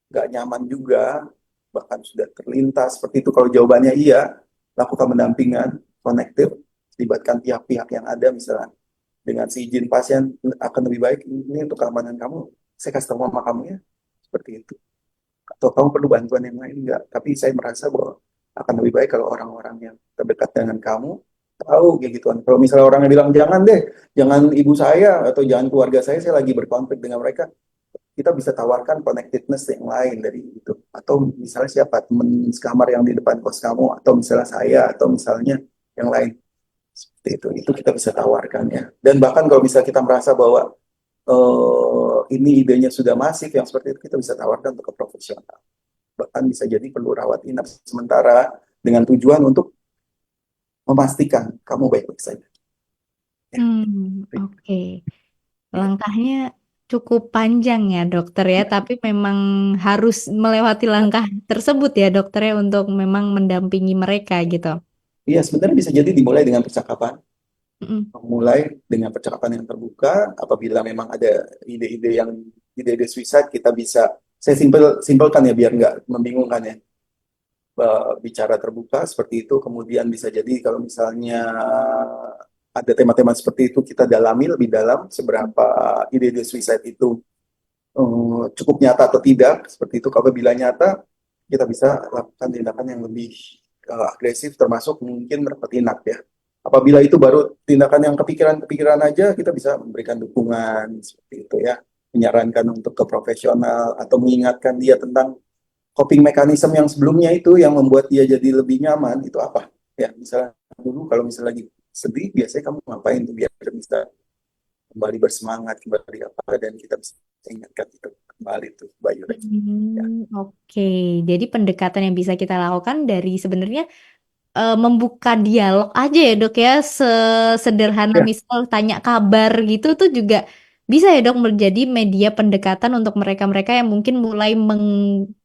nggak nyaman juga, bahkan sudah terlintas seperti itu. Kalau jawabannya iya, lakukan pendampingan konektif, libatkan pihak-pihak yang ada, misalnya dengan si izin pasien akan lebih baik, ini untuk keamanan kamu, saya kasih tahu mama kamu ya, seperti itu. atau kamu perlu bantuan yang lain nggak? Tapi saya merasa bahwa akan lebih baik kalau orang-orang yang terdekat dengan kamu tahu kayak gituan. Kalau misalnya orangnya bilang jangan deh, jangan ibu saya atau jangan keluarga saya lagi berkonflik dengan mereka, kita bisa tawarkan connectedness yang lain dari itu. Atau misalnya siapa teman sekamar yang di depan kos kamu, atau misalnya saya, atau misalnya yang lain seperti itu kita bisa tawarkan ya. Dan bahkan kalau misalnya kita merasa bahwa ini idenya sudah masif yang seperti itu, kita bisa tawarkan untuk ke profesional. Bahkan bisa jadi perlu rawat inap sementara dengan tujuan untuk memastikan kamu baik-baik saja. Ya, Oke. iya, Langkahnya cukup panjang ya dokter ya, iya. tapi memang harus melewati langkah tersebut ya dokter ya untuk memang mendampingi mereka gitu. Iya, sebenarnya bisa jadi dimulai dengan percakapan, Mm-mm. memulai dengan percakapan yang terbuka. Apabila memang ada ide-ide suicide, kita bisa saya simpelkan ya biar nggak membingungkan ya. Bicara terbuka seperti itu, kemudian bisa jadi kalau misalnya ada tema-tema seperti itu kita dalami lebih dalam seberapa ide-ide suicide itu cukup nyata atau tidak seperti itu. Apabila nyata, kita bisa lakukan tindakan yang lebih agresif, termasuk mungkin merawat inap ya. Apabila itu baru tindakan yang kepikiran-kepikiran aja, kita bisa memberikan dukungan seperti itu ya, menyarankan untuk ke profesional atau mengingatkan dia tentang coping mechanism yang sebelumnya itu yang membuat dia jadi lebih nyaman itu apa ya. Misalnya dulu kalau misalnya lagi sedih, biasanya kamu ngapain tuh biar bisa kembali bersemangat, kembali apa, dan kita bisa ingatkan itu kembali tuh Bayu ya. Oke, jadi pendekatan yang bisa kita lakukan dari sebenarnya membuka dialog aja ya dok ya, sederhana Ya, misal tanya kabar gitu tuh juga bisa ya dok menjadi media pendekatan untuk mereka-mereka yang mungkin mulai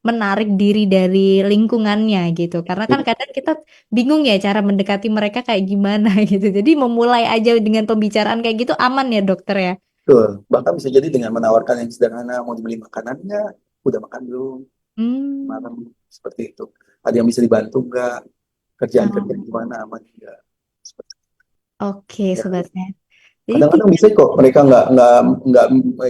menarik diri dari lingkungannya gitu. Karena kan iya, kadang kita bingung ya cara mendekati mereka kayak gimana gitu. Jadi memulai aja dengan pembicaraan kayak gitu aman ya dokter ya. betul. Bahkan bisa jadi dengan menawarkan yang sederhana, mau dibeli makanan nggak, udah makan belum, Hmm. malam seperti itu. Ada yang bisa dibantu nggak, kerjaan-kerjaan Oh, gimana, aman nggak, seperti oke itu ya. sobat sehat. Jadi Kadang-kadang bisa kok mereka nggak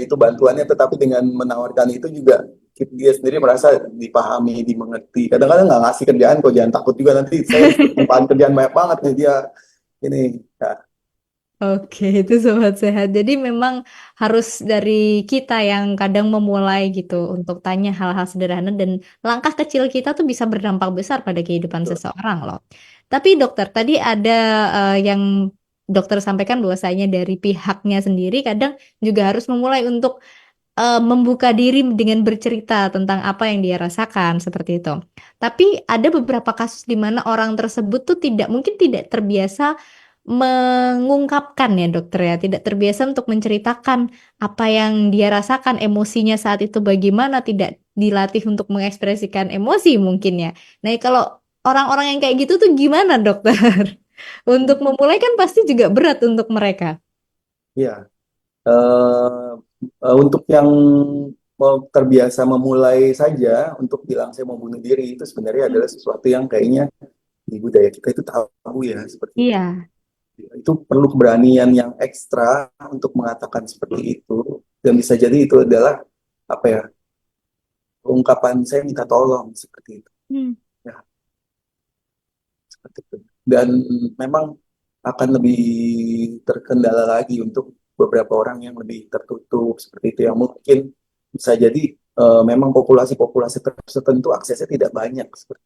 itu bantuannya, tetapi dengan menawarkan itu juga dia sendiri merasa dipahami, dimengerti. Kadang-kadang nggak ngasih kerjaan kok, jangan takut juga nanti saya tumpahan kerjaan banyak banget nih dia ini. Ya, oke, itu sobat sehat. Jadi memang harus dari kita yang kadang memulai gitu untuk tanya hal-hal sederhana dan langkah kecil kita tuh bisa berdampak besar pada kehidupan betul. seseorang loh. Tapi dokter, tadi ada yang dokter sampaikan bahwasanya dari pihaknya sendiri kadang juga harus memulai untuk membuka diri dengan bercerita tentang apa yang dia rasakan seperti itu. Tapi ada beberapa kasus di mana orang tersebut tuh mungkin tidak terbiasa mengungkapkan ya dokter ya, tidak terbiasa untuk menceritakan apa yang dia rasakan, emosinya saat itu bagaimana, tidak dilatih untuk mengekspresikan emosi mungkin ya. Nah, kalau orang-orang yang kayak gitu tuh gimana dokter? Untuk memulai kan pasti juga berat untuk mereka. Ya, eh, untuk yang mau terbiasa memulai saja untuk bilang saya mau bunuh diri itu sebenarnya Hmm. adalah sesuatu yang kayaknya di budaya kita itu tabu ya seperti itu. Iya. Itu perlu keberanian yang ekstra untuk mengatakan seperti itu, dan bisa jadi itu adalah apa ya, ungkapan saya minta tolong seperti itu Hmm. ya, seperti itu. Dan memang akan lebih terkendala lagi untuk beberapa orang yang lebih tertutup seperti itu, yang mungkin bisa jadi memang populasi-populasi tertentu aksesnya tidak banyak seperti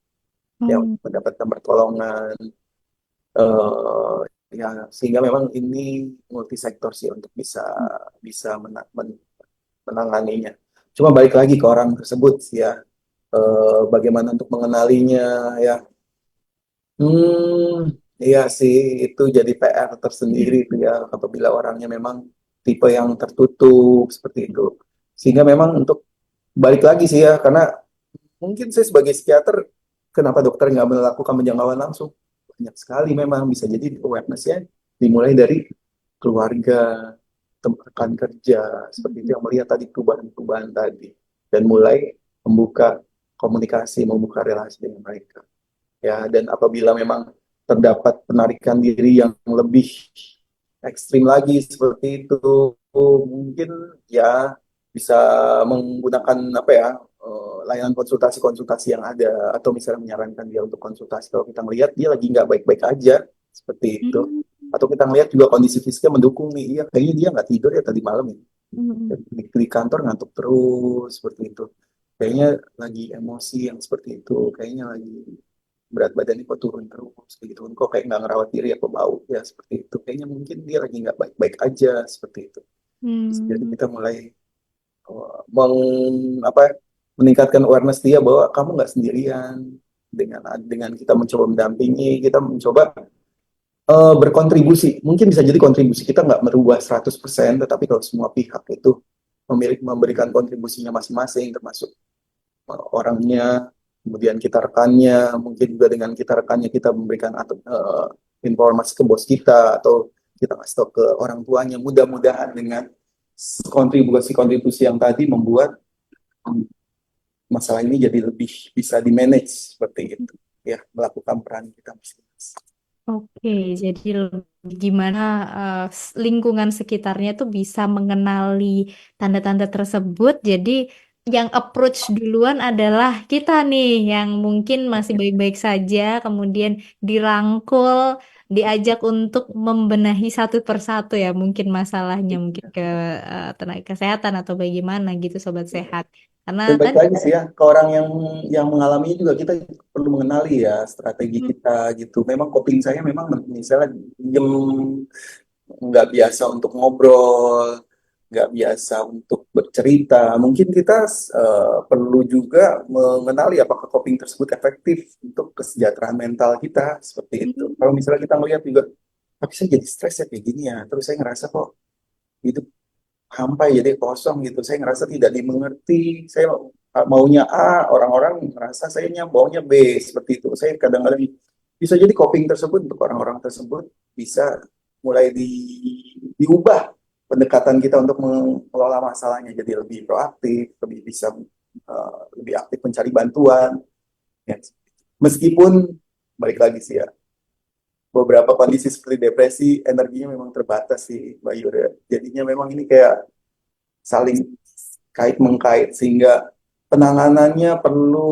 ya Hmm. untuk mendapatkan pertolongan, eh, ya, sehingga memang ini multisektor sih untuk bisa bisa menanganinya. Cuma balik lagi ke orang tersebut sih ya, bagaimana untuk mengenalinya ya. Iya sih, itu jadi PR tersendiri itu ya, apabila orangnya memang tipe yang tertutup seperti itu. Sehingga memang untuk balik lagi sih ya, karena mungkin saya sebagai psikiater, kenapa dokter nggak melakukan penjangkauan langsung? Banyak sekali memang bisa jadi awareness-nya dimulai dari keluarga, rekan kerja, seperti itu yang melihat tadi perubahan-perubahan tadi. Dan mulai membuka komunikasi, membuka relasi dengan mereka. Ya, dan apabila memang terdapat penarikan diri yang lebih ekstrim lagi seperti itu, mungkin ya bisa menggunakan apa ya, layanan konsultasi-konsultasi yang ada, atau misalnya menyarankan dia untuk konsultasi kalau kita melihat dia lagi nggak baik-baik aja seperti itu, Hmm. atau kita melihat juga kondisi fisiknya mendukung nih, iya kayaknya dia nggak tidur ya tadi malam ya, Hmm. di kantor ngantuk terus seperti itu, kayaknya lagi emosi yang seperti itu, kayaknya lagi berat badannya kok turun terus kayak gitu, kok kayak nggak ngerawat diri apa bau ya seperti itu, kayaknya mungkin dia lagi nggak baik-baik aja seperti itu. Jadi Hmm. kita mulai meng, apa meningkatkan awareness dia bahwa kamu nggak sendirian, dengan kita mencoba mendampingi, kita mencoba berkontribusi, mungkin bisa jadi kontribusi kita nggak merubah 100%, tetapi kalau semua pihak itu memberikan kontribusinya masing-masing, termasuk orangnya, kemudian kita rekannya, mungkin juga dengan kita rekannya kita memberikan informasi ke bos kita, atau kita kasih tahu ke orang tuanya, mudah-mudahan dengan kontribusi-kontribusi yang tadi membuat masalah ini jadi lebih bisa di manage seperti itu ya, melakukan peran kita masing-masing. Oke, jadi lebih gimana lingkungan sekitarnya tuh bisa mengenali tanda-tanda tersebut. Jadi yang approach duluan adalah kita nih yang mungkin masih baik-baik saja, kemudian dirangkul, diajak untuk membenahi satu persatu ya mungkin masalahnya mungkin ke tenaga kesehatan atau bagaimana gitu sobat sehat. Karena Dan baik tadi. lagi sih ya, ke orang yang mengalami juga kita perlu mengenali ya strategi kita gitu. Memang coping saya memang misalnya diem, nggak biasa untuk ngobrol, nggak biasa untuk bercerita. Mungkin kita perlu juga mengenali apakah coping tersebut efektif untuk kesejahteraan mental kita seperti itu. Kalau misalnya kita melihat juga, tapi saya jadi stres ya kayak gini ya, terus saya ngerasa kok hidup hampa jadi kosong gitu. Saya ngerasa tidak dimengerti. Saya maunya A, orang-orang merasa saya maunya B seperti itu. Saya kadang-kadang bisa jadi coping tersebut untuk orang-orang tersebut bisa mulai diubah pendekatan kita untuk mengelola masalahnya jadi lebih proaktif, lebih bisa lebih aktif mencari bantuan. Ya. Meskipun balik lagi sih ya, beberapa kondisi seperti depresi energinya memang terbatas sih Mbak Yura. Jadinya memang ini kayak saling kait mengkait sehingga penanganannya perlu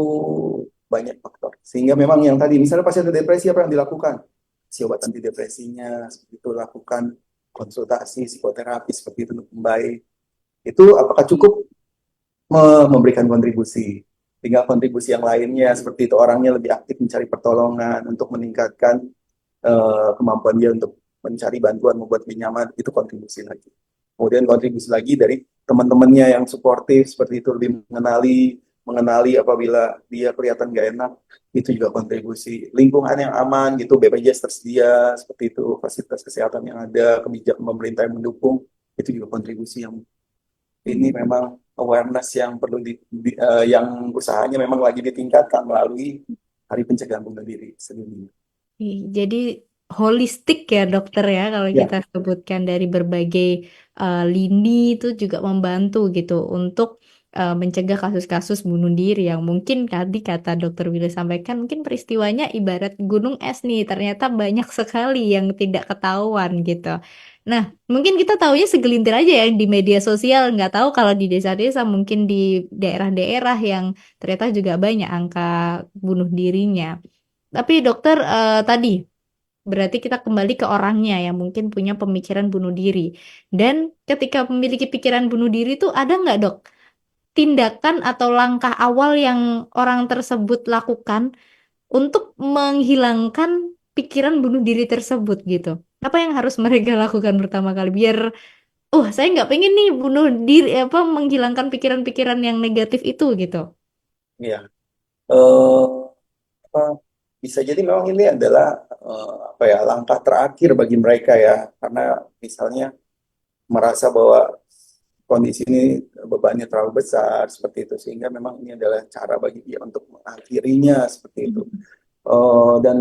banyak faktor. Sehingga memang yang tadi misalnya pasien depresi apa yang dilakukan? Si obat antidepresinya seperti itu, lakukan konsultasi psikoterapi seperti itu untuk membaik. Itu apakah cukup memberikan kontribusi? Tinggal kontribusi yang lainnya seperti itu, orangnya lebih aktif mencari pertolongan untuk meningkatkan kemampuan dia untuk mencari bantuan, membuat lebih nyaman, itu kontribusi lagi. Kemudian kontribusi lagi dari teman-temannya yang suportif seperti itu, lebih mengenali apabila dia kelihatan gak enak, itu juga kontribusi. Lingkungan yang aman gitu, BPJS tersedia seperti itu, fasilitas kesehatan yang ada, kebijakan pemerintah yang mendukung, itu juga kontribusi yang ini memang awareness yang perlu yang usahanya memang lagi ditingkatkan melalui Hari Pencegahan Bunuh Diri sedunia. Jadi holistik ya dokter ya kalau Ya, kita sebutkan dari berbagai lini itu juga membantu gitu untuk mencegah kasus-kasus bunuh diri yang mungkin tadi kata dokter Willy sampaikan mungkin peristiwanya ibarat gunung es nih ternyata banyak sekali yang tidak ketahuan gitu. Nah mungkin kita tahunya segelintir aja ya di media sosial nggak tahu kalau di desa-desa mungkin di daerah-daerah yang ternyata juga banyak angka bunuh dirinya. Tapi dokter tadi berarti kita kembali ke orangnya yang mungkin punya pemikiran bunuh diri. Dan ketika memiliki pikiran bunuh diri itu ada nggak dok tindakan atau langkah awal yang orang tersebut lakukan untuk menghilangkan pikiran bunuh diri tersebut gitu? Apa yang harus mereka lakukan pertama kali biar, saya nggak pengen nih bunuh diri apa menghilangkan pikiran-pikiran yang negatif itu gitu. ya. Eh, apa, bisa jadi memang ini adalah apa ya, langkah terakhir bagi mereka ya, karena misalnya merasa bahwa kondisi ini bebannya terlalu besar seperti itu, sehingga memang ini adalah cara bagi dia untuk mengakhirinya seperti itu. Dan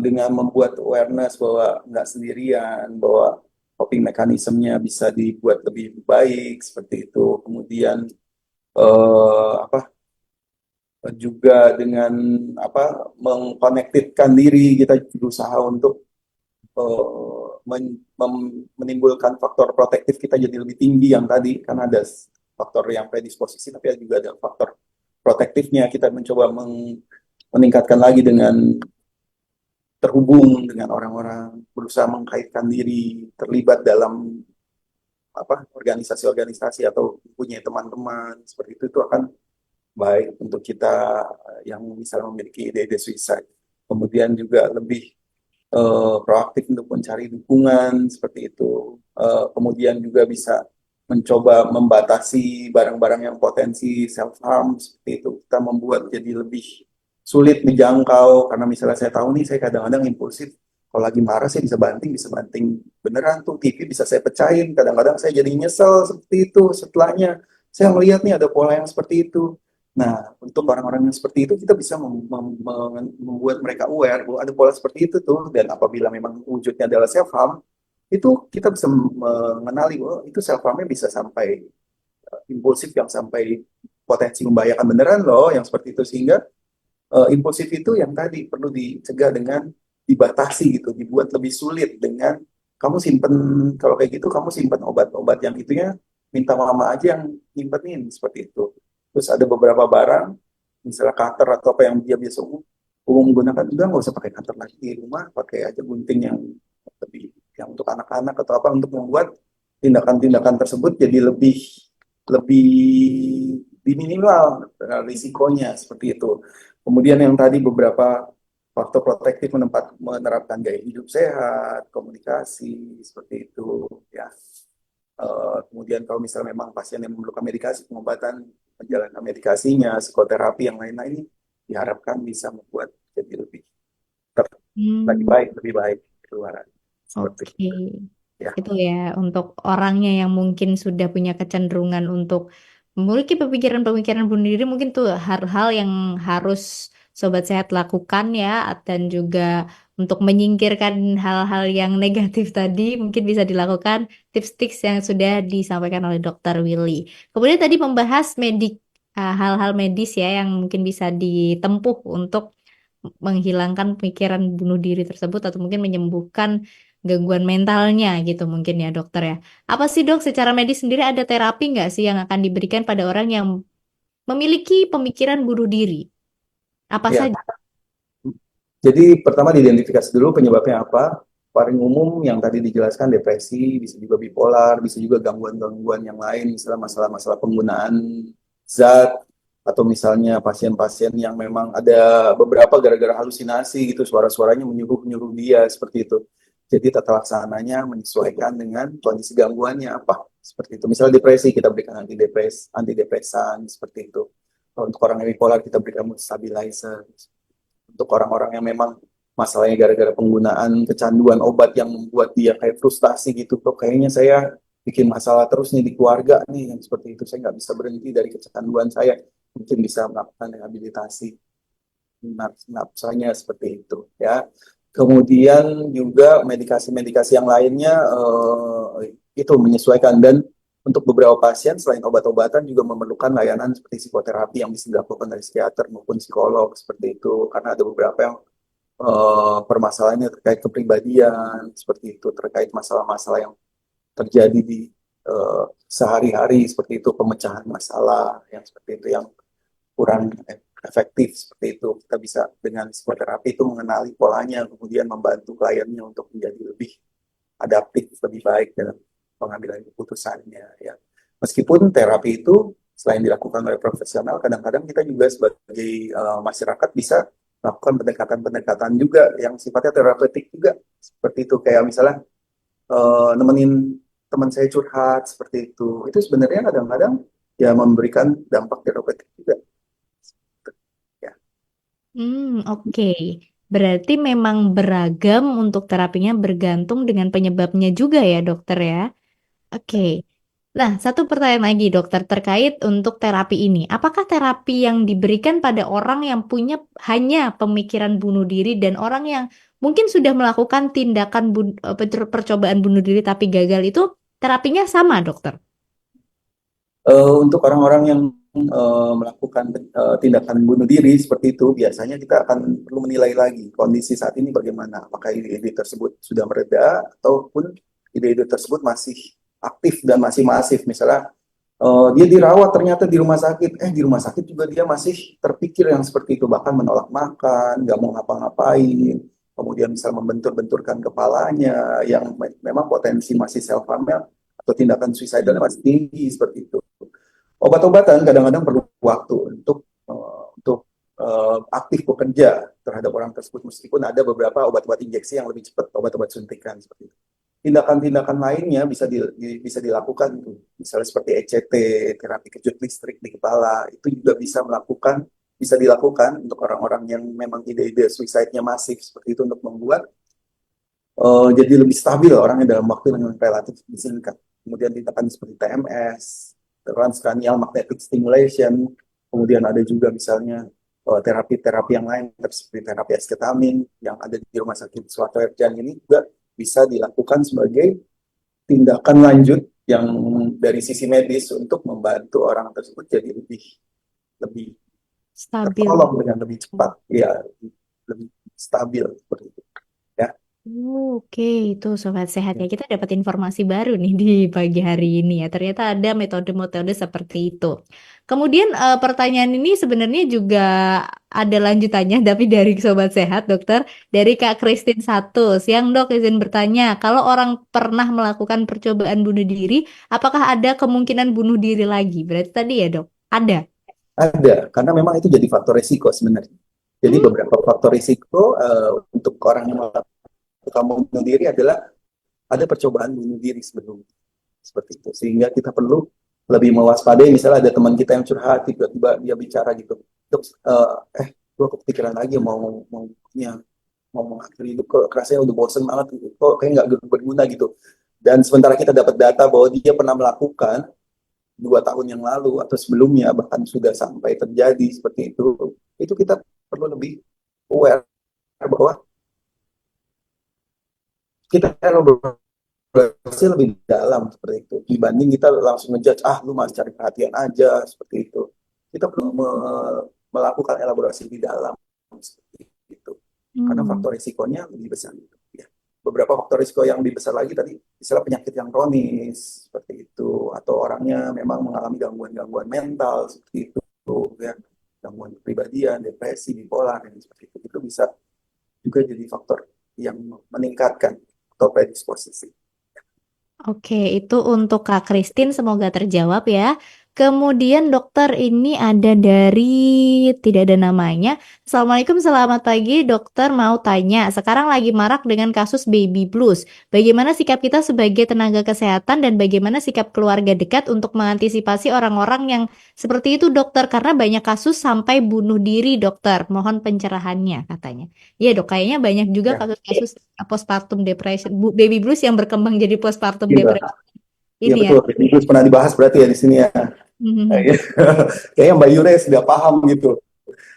dengan membuat awareness bahwa nggak sendirian, bahwa coping mekanismenya bisa dibuat lebih baik seperti itu. Kemudian apa juga dengan apa mengkonektitkan diri, kita berusaha untuk menimbulkan faktor protektif kita jadi lebih tinggi yang tadi, karena ada faktor yang predisposisi tapi juga ada faktor protektifnya, kita mencoba meningkatkan lagi dengan terhubung dengan orang-orang, berusaha mengkaitkan diri, terlibat dalam organisasi-organisasi atau punya teman-teman seperti itu akan baik untuk kita yang misalnya memiliki ide-ide suicide. Kemudian juga lebih proaktif untuk mencari dukungan seperti itu. Kemudian juga bisa mencoba membatasi barang-barang yang potensi self harm seperti itu. Kita membuat jadi lebih sulit dijangkau karena misalnya saya tahu nih saya kadang-kadang impulsif. Kalau lagi marah saya bisa banting beneran tuh TV bisa saya pecahin. Kadang-kadang saya jadi nyesel seperti itu setelahnya. Saya melihat nih ada pola yang seperti itu. Nah, untuk orang-orang yang seperti itu kita bisa membuat mereka aware bahwa ada pola seperti itu tuh dan apabila memang wujudnya adalah self harm, itu kita bisa mengenali bahwa itu self harmnya bisa sampai impulsif yang sampai potensi membahayakan beneran loh yang seperti itu sehingga impulsif itu yang tadi perlu dicegah dengan dibatasi gitu, dibuat lebih sulit dengan kamu simpen kalau kayak gitu kamu simpen obat-obat yang itunya minta mama aja yang nyimpenin seperti itu. Terus ada beberapa barang, misalnya cutter atau apa yang dia biasa umum gunakan juga nggak usah pakai cutter lagi di rumah, pakai aja gunting yang lebih yang untuk anak-anak atau apa untuk membuat tindakan-tindakan tersebut jadi lebih lebih diminimal risikonya seperti itu. Kemudian yang tadi beberapa faktor protektif menerapkan gaya hidup sehat, komunikasi seperti itu ya. Kemudian kalau misalnya memang pasien yang memerlukan medikasi, pengobatan, menjalankan medikasinya, psikoterapi yang lain-lain, diharapkan bisa membuat jadi Hmm, lebih baik keluaran seperti oke. itu. Ya, Itu ya, untuk orangnya yang mungkin sudah punya kecenderungan untuk memiliki pemikiran-pemikiran bunuh diri, mungkin tuh hal-hal yang harus Sobat Sehat lakukan ya, dan juga untuk menyingkirkan hal-hal yang negatif tadi, mungkin bisa dilakukan tips-tips yang sudah disampaikan oleh Dokter Willy. Kemudian tadi membahas hal-hal medis ya, yang mungkin bisa ditempuh untuk menghilangkan pemikiran bunuh diri tersebut atau mungkin menyembuhkan gangguan mentalnya gitu mungkin ya dokter ya. Apa sih dok secara medis sendiri ada terapi nggak sih yang akan diberikan pada orang yang memiliki pemikiran bunuh diri? Apa ya. saja? Jadi pertama diidentifikasi dulu penyebabnya apa. Paling umum yang tadi dijelaskan depresi, bisa juga bipolar, bisa juga gangguan-gangguan yang lain, misalnya masalah-masalah penggunaan zat, atau misalnya pasien-pasien yang memang ada beberapa gara-gara halusinasi gitu, suara-suaranya menyuruh-nyuruh dia seperti itu. Jadi tata laksananya menyesuaikan dengan kondisi gangguannya apa. Seperti itu. Misalnya depresi, kita berikan antidepresan, seperti itu. Kalau untuk orang yang bipolar, kita berikan mood stabilizer untuk orang-orang yang memang masalahnya gara-gara penggunaan kecanduan obat yang membuat dia kayak frustasi gitu kok kayaknya saya bikin masalah terus nih di keluarga nih yang seperti itu saya nggak bisa berhenti dari kecanduan saya mungkin bisa melakukan rehabilitasi nafsanya seperti itu ya kemudian juga medikasi-medikasi yang lainnya itu menyesuaikan dan untuk beberapa pasien selain obat-obatan juga memerlukan layanan seperti psikoterapi yang bisa dilakukan dari psikiater maupun psikolog seperti itu karena ada beberapa yang permasalahannya terkait kepribadian seperti itu terkait masalah-masalah yang terjadi di sehari-hari seperti itu pemecahan masalah yang seperti itu yang kurang efektif seperti itu kita bisa dengan psikoterapi itu mengenali polanya kemudian membantu kliennya untuk menjadi lebih adaptif lebih baik dalam pengambilan keputusannya ya meskipun terapi itu selain dilakukan oleh profesional kadang-kadang kita juga sebagai masyarakat bisa melakukan pendekatan-pendekatan juga yang sifatnya terapeutik juga seperti itu kayak misalnya nemenin teman saya curhat seperti itu sebenarnya kadang-kadang ya memberikan dampak terapeutik juga ya. Oke. Berarti memang beragam untuk terapinya bergantung dengan penyebabnya juga ya dokter ya. Oke. Nah, satu pertanyaan lagi dokter terkait untuk terapi ini. Apakah terapi yang diberikan pada orang yang punya hanya pemikiran bunuh diri dan orang yang mungkin sudah melakukan tindakan percobaan bunuh diri tapi gagal itu terapinya sama, dokter? Untuk orang-orang yang melakukan tindakan bunuh diri seperti itu, biasanya kita akan perlu menilai lagi kondisi saat ini bagaimana. Apakah ide-ide tersebut sudah mereda ataupun ide-ide tersebut masih aktif dan masih masif. Misalnya Dia dirawat ternyata di rumah sakit. Di rumah sakit juga dia masih terpikir yang seperti itu, bahkan menolak makan, nggak mau ngapa-ngapain, kemudian bisa membentur-benturkan kepalanya, yang memang potensi masih self harm atau tindakan suicidalnya masih tinggi seperti itu. Obat-obatan kadang-kadang perlu waktu untuk aktif bekerja terhadap orang tersebut, meskipun ada beberapa obat-obat injeksi yang lebih cepat, obat-obat suntikan seperti itu. Tindakan-tindakan lainnya bisa dilakukan, misalnya seperti ECT, terapi kejut listrik di kepala, itu juga bisa dilakukan untuk orang-orang yang memang ide-ide suicide-nya masif seperti itu, untuk membuat jadi lebih stabil orangnya dalam waktu yang relatif disingkat. Kemudian tindakan seperti TMS, transcranial magnetic stimulation, kemudian ada juga misalnya terapi-terapi yang lain seperti terapi esketamin yang ada di Rumah Sakit Suharto Herjan ini juga bisa dilakukan sebagai tindakan lanjut yang dari sisi medis untuk membantu orang tersebut jadi lebih lebih Stabil. tertolong dengan lebih cepat, ya lebih stabil seperti itu. Ya, Oke, itu sobat sehat ya. Kita dapat informasi baru nih di pagi hari ini ya. Ternyata ada metode-metode seperti itu. Kemudian pertanyaan ini sebenarnya juga ada lanjutannya, tapi dari sobat sehat, dokter, dari Kak Christine satu. Siang dok, izin bertanya, kalau orang pernah melakukan percobaan bunuh diri, apakah ada kemungkinan bunuh diri lagi? Berarti tadi ya dok, ada. ada, karena memang itu jadi faktor risiko sebenarnya. Jadi Hmm, beberapa faktor risiko untuk orang yang melakukan bunuh diri adalah ada percobaan bunuh diri sebelum seperti itu. Sehingga kita perlu lebih mewaspadai. Misalnya ada teman kita yang curhat, tiba-tiba dia bicara gitu, dok, gue kepikiran lagi mau mengakhiri hidup, kok rasanya udah bosen banget gitu, kok kayak nggak berguna gitu. Dan sementara kita dapat data bahwa dia pernah melakukan 2 tahun yang lalu atau sebelumnya, bahkan sudah sampai terjadi seperti itu kita perlu lebih aware bahwa kita bereaksi lebih dalam seperti itu, dibanding kita langsung ngejudge, lu masih cari perhatian aja seperti itu. Kita perlu melakukan elaborasi di dalam seperti itu, karena hmm. faktor risikonya lebih besar gitu, ya. Beberapa faktor risiko yang lebih besar lagi tadi, misalnya penyakit yang kronis seperti itu, atau orangnya memang mengalami gangguan-gangguan mental seperti itu, ya, gangguan kepribadian, depresi, bipolar, dan seperti itu bisa juga jadi faktor yang meningkatkan atau predisposisi. Oke, itu untuk Kak Christine semoga terjawab ya. Kemudian dokter ini ada dari tidak ada namanya. Assalamualaikum, selamat pagi dokter. Mau tanya, sekarang lagi marak dengan kasus baby blues. Bagaimana sikap kita sebagai tenaga kesehatan dan bagaimana sikap keluarga dekat untuk mengantisipasi orang-orang yang seperti itu dokter? Karena banyak kasus sampai bunuh diri dokter. Mohon pencerahannya katanya. Iya dok, kayaknya banyak juga Ya, kasus-kasus postpartum depression, baby blues yang berkembang jadi postpartum iya, depression iya ini ya. betul. Itu pernah dibahas berarti ya di sini ya. Mhm. Kayaknya kayaknya Mbak Yure sudah paham gitu.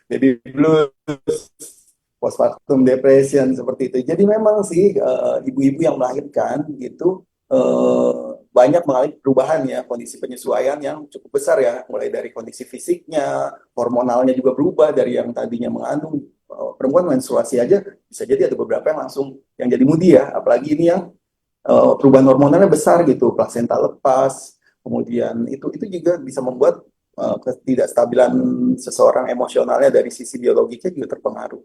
Jadi blues, postpartum depression seperti itu. Jadi memang sih ibu-ibu yang melahirkan gitu banyak mengalami perubahan ya, kondisi penyesuaian yang cukup besar ya, mulai dari kondisi fisiknya, hormonalnya juga berubah dari yang tadinya mengandung. Perempuan menstruasi aja bisa jadi ada beberapa yang langsung yang jadi mudi ya, apalagi ini yang perubahan hormonalnya besar gitu, plasenta lepas, kemudian itu juga bisa membuat ketidakstabilan seseorang emosionalnya dari sisi biologiknya juga terpengaruh.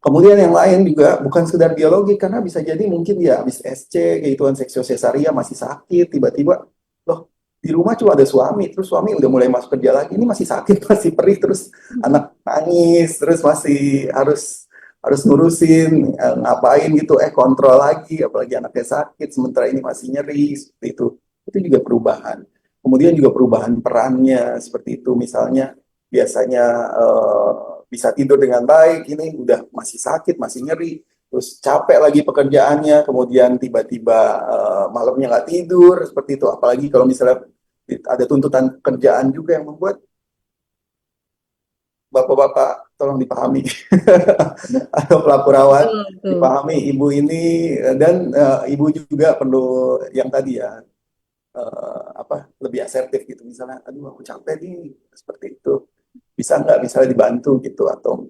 Kemudian yang lain juga bukan sekedar biologi, karena bisa jadi mungkin dia habis SC, kehidupan seksual sesaria masih sakit, tiba-tiba loh di rumah cuma ada suami, terus suami udah mulai masuk kerja lagi, ini masih sakit, masih perih, terus anak nangis, terus masih harus harus ngurusin, ngapain gitu, kontrol lagi, apalagi anaknya sakit, sementara ini masih nyeri, seperti itu juga perubahan. Kemudian juga perubahan perannya, seperti itu, misalnya biasanya bisa tidur dengan baik, ini udah masih sakit, masih nyeri, terus capek lagi pekerjaannya, kemudian tiba-tiba malamnya nggak tidur, seperti itu, apalagi kalau misalnya ada tuntutan kerjaan juga yang membuat bapak-bapak tolong dipahami atau pelapor rawat Betul, betul. dipahami ibu ini, dan ibu juga perlu yang tadi ya, apa, lebih asertif gitu, misalnya aduh aku capek nih seperti itu, bisa nggak misalnya dibantu gitu, atau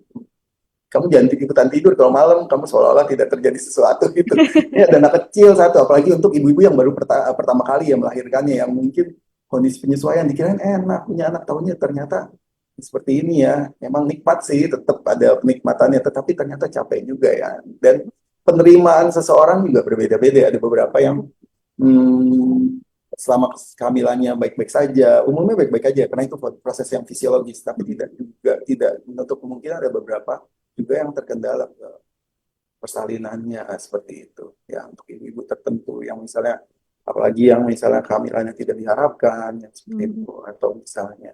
kamu jangan ikutan tidur kalau malam, kamu seolah-olah tidak terjadi sesuatu gitu. Ini ada anak kecil satu, apalagi untuk ibu-ibu yang baru pertama kali ya melahirkannya, yang mungkin kondisi penyesuaian, dikirain enak punya anak, tahunya ternyata seperti ini ya. Emang nikmat sih, tetap ada penikmatannya, tetapi ternyata capek juga ya. Dan penerimaan seseorang juga berbeda-beda. Ada beberapa yang selama kehamilannya baik-baik saja, umumnya baik-baik aja karena itu proses yang fisiologis, tapi tidak menutup kemungkinan ada beberapa juga yang terkendala persalinannya seperti itu. Ya untuk ibu-ibu tertentu yang misalnya apalagi yang misalnya kehamilannya tidak diharapkan yang seperti Mhm. itu atau misalnya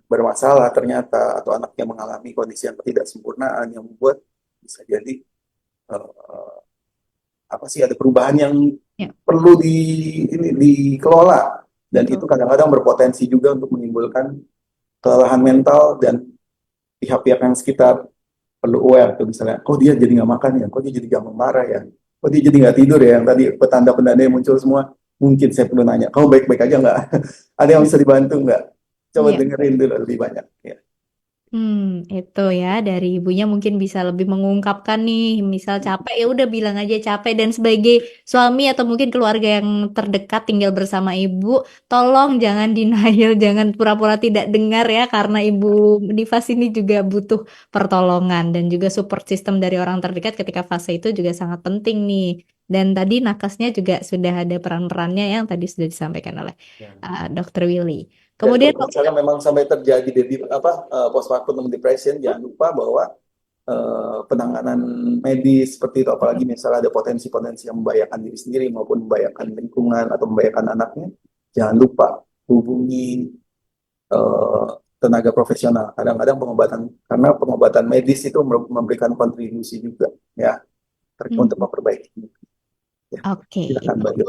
bermasalah ternyata atau anaknya mengalami kondisi yang ketidaksempurnaan yang membuat bisa jadi eh, apa sih ada perubahan yang Ya, perlu ini dikelola dan itu betul. kadang-kadang berpotensi juga untuk menimbulkan kelelahan mental dan pihak-pihak yang sekitar perlu aware tuh misalnya kok dia jadi nggak makan ya kok dia jadi gampang marah ya kok dia jadi nggak tidur ya yang tadi petanda-petanda yang muncul semua mungkin saya perlu nanya kamu baik-baik aja nggak ada yang bisa dibantu nggak coba Iya. dengerin dulu lebih banyak ya. Itu ya dari ibunya mungkin bisa lebih mengungkapkan nih, misal capek ya udah bilang aja capek dan sebagai suami atau mungkin keluarga yang terdekat tinggal bersama ibu, tolong jangan denial, jangan pura-pura tidak dengar ya karena ibu Nifas ini juga butuh pertolongan dan juga support system dari orang terdekat ketika fase itu juga sangat penting nih. Dan tadi nakesnya juga sudah ada peran-perannya yang tadi sudah disampaikan oleh Dokter Willy. Dan Kemudian kalau misalnya memang sampai terjadi postpartum depression jangan lupa bahwa penanganan medis seperti itu apalagi misalnya ada potensi-potensi yang membahayakan diri sendiri maupun membahayakan lingkungan atau membahayakan anaknya jangan lupa hubungi eh, tenaga profesional kadang-kadang pengobatan karena pengobatan medis itu memberikan kontribusi juga ya untuk Hmm, memperbaiki ya oke, silakan itu. Mbak Jo.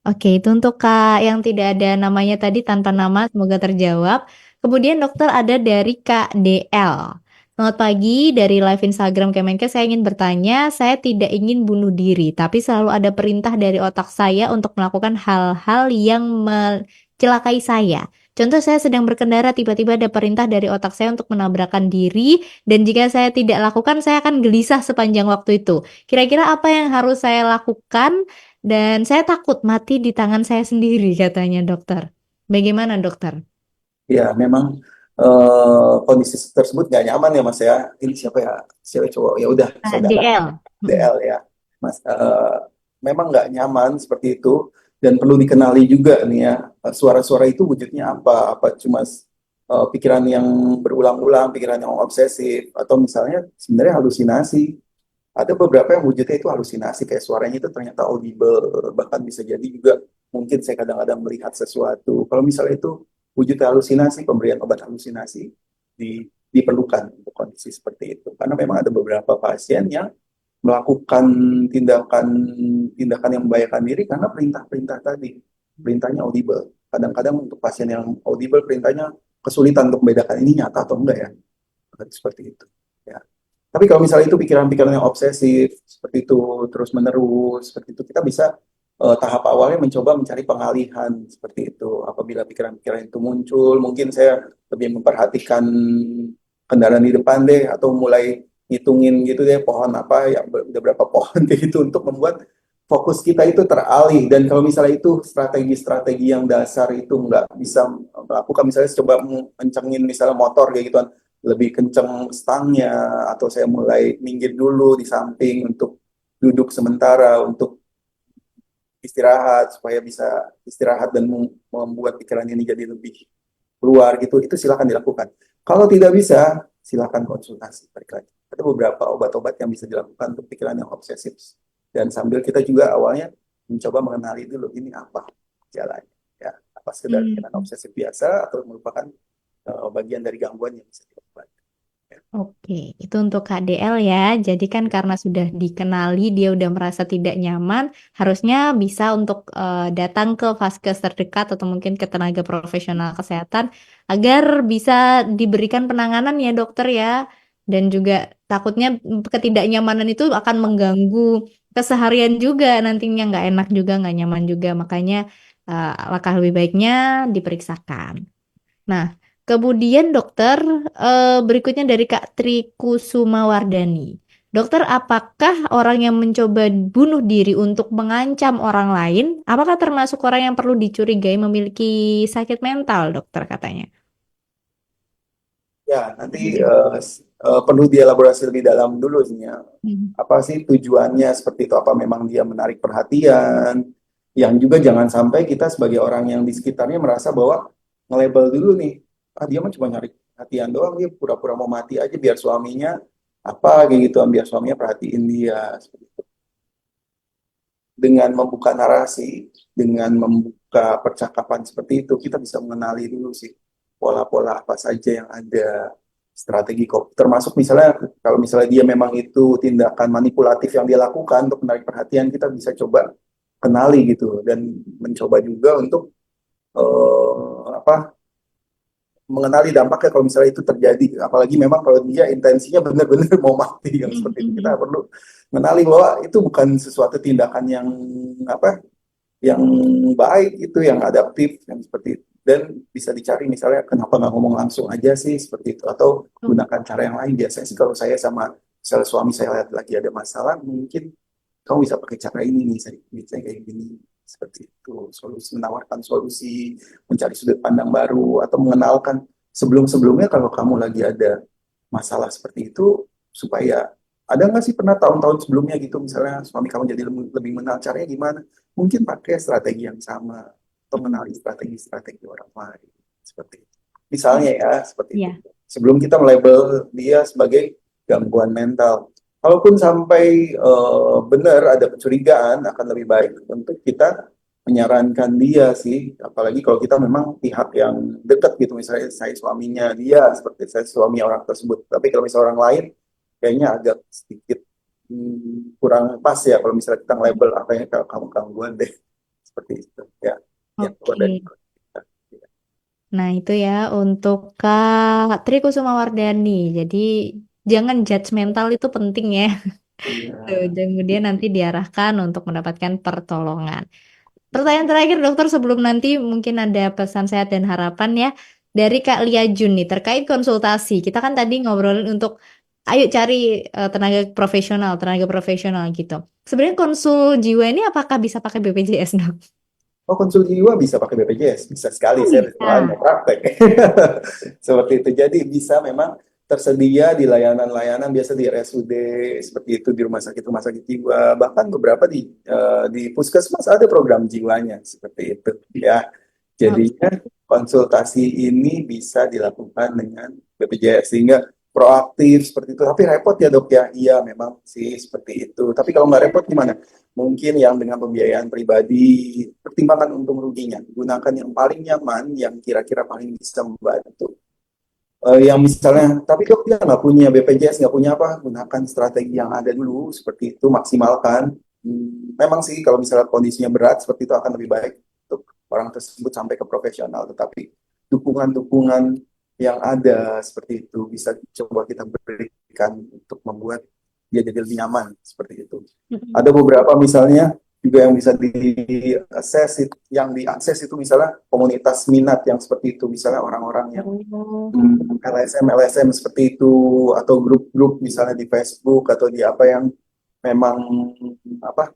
Oke, itu untuk Kak yang tidak ada namanya tadi tanpa nama, semoga terjawab. Kemudian dokter ada dari Kak DL. Selamat pagi, dari live Instagram Kemenkes saya ingin bertanya, saya tidak ingin bunuh diri, tapi selalu ada perintah dari otak saya untuk melakukan hal-hal yang mencelakai saya. Contoh saya sedang berkendara, tiba-tiba ada perintah dari otak saya untuk menabrakkan diri, dan jika saya tidak lakukan, saya akan gelisah sepanjang waktu itu. Kira-kira apa yang harus saya lakukan? Dan saya takut mati di tangan saya sendiri, katanya dokter. Bagaimana dokter? Ya memang kondisi tersebut nggak nyaman ya Mas ya ini siapa ya cewek cowok ya udah saudara DL. Mm-mm. DL ya, Mas. Memang nggak nyaman seperti itu dan perlu dikenali juga nih ya suara-suara itu wujudnya apa? Apa cuma pikiran yang berulang-ulang, pikiran yang obsesif, atau misalnya sebenarnya halusinasi. Ada beberapa yang wujudnya itu halusinasi, kayak suaranya itu ternyata audible, bahkan bisa jadi juga mungkin saya kadang-kadang melihat sesuatu. Kalau misalnya itu wujud halusinasi, pemberian obat halusinasi diperlukan untuk kondisi seperti itu. Karena memang ada beberapa pasien yang melakukan tindakan tindakan yang membahayakan diri karena perintah-perintah tadi. Perintahnya audible. Kadang-kadang untuk pasien yang audible perintahnya kesulitan untuk membedakan ini nyata atau enggak ya. Seperti itu. Ya. Tapi kalau misalnya itu pikiran-pikiran yang obsesif seperti itu terus-menerus seperti itu kita bisa tahap awalnya mencoba mencari pengalihan seperti itu. Apabila pikiran-pikiran itu muncul, mungkin saya lebih memperhatikan kendaraan di depan deh atau mulai ngitungin gitu deh pohon apa ya udah berapa pohon kayak gitu untuk membuat fokus kita itu teralih dan kalau misalnya itu strategi-strategi yang dasar itu nggak bisa melakukan misalnya coba mencengin misalnya motor kayak gituan lebih kenceng stangnya atau saya mulai minggir dulu di samping untuk duduk sementara untuk istirahat supaya bisa istirahat dan membuat pikiran ini jadi lebih keluar gitu, itu silakan dilakukan. Kalau tidak bisa, silakan konsultasi. Balik lagi. Ada beberapa obat-obat yang bisa dilakukan untuk pikiran yang obsesif. Dan sambil kita juga awalnya mencoba mengenali dulu ini apa jalannya. Ya, apa sekedar pikiran Hmm. obsesif biasa atau merupakan bagian dari gangguan yang bisa diobati. Ya. Oke, itu untuk KDL ya. Jadi kan karena sudah dikenali, dia udah merasa tidak nyaman, harusnya bisa untuk datang ke vaskes terdekat atau mungkin ke tenaga profesional kesehatan agar bisa diberikan penanganan ya dokter ya. Dan juga takutnya ketidaknyamanan itu akan mengganggu keseharian juga, nantinya nggak enak juga, nggak nyaman juga. Makanya langkah lebih baiknya diperiksakan. Nah, kemudian dokter berikutnya dari Kak Tri Kusumawardani. Dokter, apakah orang yang mencoba bunuh diri untuk mengancam orang lain, apakah termasuk orang yang perlu dicurigai memiliki sakit mental, dokter katanya? Ya, nanti perlu dielaborasi lebih dalam dulu sih ya. Hmm. Apa sih tujuannya seperti itu? Apa memang dia menarik perhatian? Yang juga jangan sampai kita sebagai orang yang di sekitarnya merasa bahwa nge-label dulu nih, ah dia mah cuma nyari perhatian doang, dia pura-pura mau mati aja biar suaminya apa kayak gitu, biar suaminya perhatiin dia. Seperti itu. Dengan membuka narasi, dengan membuka percakapan seperti itu, kita bisa mengenali dulu sih pola-pola apa saja yang ada, strategi kok. Termasuk misalnya kalau misalnya dia memang itu tindakan manipulatif yang dia lakukan untuk menarik perhatian, kita bisa coba kenali gitu dan mencoba juga untuk apa mengenali dampaknya kalau misalnya itu terjadi. Apalagi memang kalau dia intensinya benar-benar mau mati yang seperti itu, kita perlu mengenali bahwa itu bukan sesuatu tindakan yang apa yang baik itu, yang adaptif, yang seperti itu. Dan bisa dicari misalnya kenapa nggak ngomong langsung aja sih seperti itu, atau gunakan cara yang lain. Biasanya sih kalau saya sama misalnya suami saya lihat lagi ada masalah, mungkin kamu bisa pakai cara ini nih, bisa kayak gini, seperti itu. Solusi, menawarkan solusi, mencari sudut pandang baru, atau mengenalkan sebelum-sebelumnya kalau kamu lagi ada masalah seperti itu, supaya ada nggak sih pernah tahun-tahun sebelumnya gitu, misalnya suami kamu jadi lebih mengenal caranya gimana, mungkin pakai strategi yang sama, atau mengenali strategi-strategi orang lain, seperti itu. Misalnya ya, seperti itu. Ya. Sebelum kita melabel dia sebagai gangguan mental. Kalaupun sampai benar ada kecurigaan, akan lebih baik untuk kita menyarankan dia sih, apalagi kalau kita memang pihak yang dekat gitu, misalnya saya suaminya dia, seperti saya suami orang tersebut. Tapi kalau misalnya orang lain, kayaknya agak sedikit kurang pas ya kalau misalnya kita label apa yang kalau kamu gangguan deh, seperti itu ya. Ya, keluar dari Oke. Nah, itu ya untuk Kak Tri Kusuma Wardani. Jadi jangan judgmental itu penting ya. Tuh, Iya. dan kemudian nanti diarahkan untuk mendapatkan pertolongan. Pertanyaan terakhir dokter sebelum nanti mungkin ada pesan sehat dan harapan ya dari Kak Lia Jun nih terkait konsultasi. Kita kan tadi ngobrolin untuk ayo cari tenaga profesional gitu. Sebenarnya konsul jiwa ini apakah bisa pakai BPJS dok? Oh, konsul jiwa bisa pakai BPJS, bisa sekali. Oh Saya soalnya bisa. praktek. Seperti itu. Jadi bisa memang tersedia di layanan-layanan biasa di RSUD seperti itu, di rumah sakit jiwa, bahkan beberapa di puskesmas ada program jiwanya seperti itu ya. Jadinya konsultasi ini bisa dilakukan dengan BPJS sehingga proaktif seperti itu. Tapi repot ya dok ya. Iya memang sih seperti itu. Tapi kalau nggak repot gimana? Mungkin yang dengan pembiayaan pribadi, pertimbangan untung ruginya. Gunakan yang paling nyaman, yang kira-kira paling bisa membantu. Yang misalnya, tapi dok dia nggak punya BPJS, nggak punya apa, gunakan strategi yang ada dulu, seperti itu, maksimalkan. Memang sih kalau misalnya kondisinya berat, seperti itu akan lebih baik untuk orang tersebut sampai ke profesional. Tetapi dukungan-dukungan yang ada seperti itu bisa coba kita berikan untuk membuat dia jadi lebih nyaman, seperti itu. Ada beberapa misalnya juga yang bisa diakses, yang diakses itu misalnya komunitas minat yang seperti itu, misalnya orang-orang yang Oh. LSM seperti itu, atau grup-grup misalnya di Facebook atau di apa yang memang apa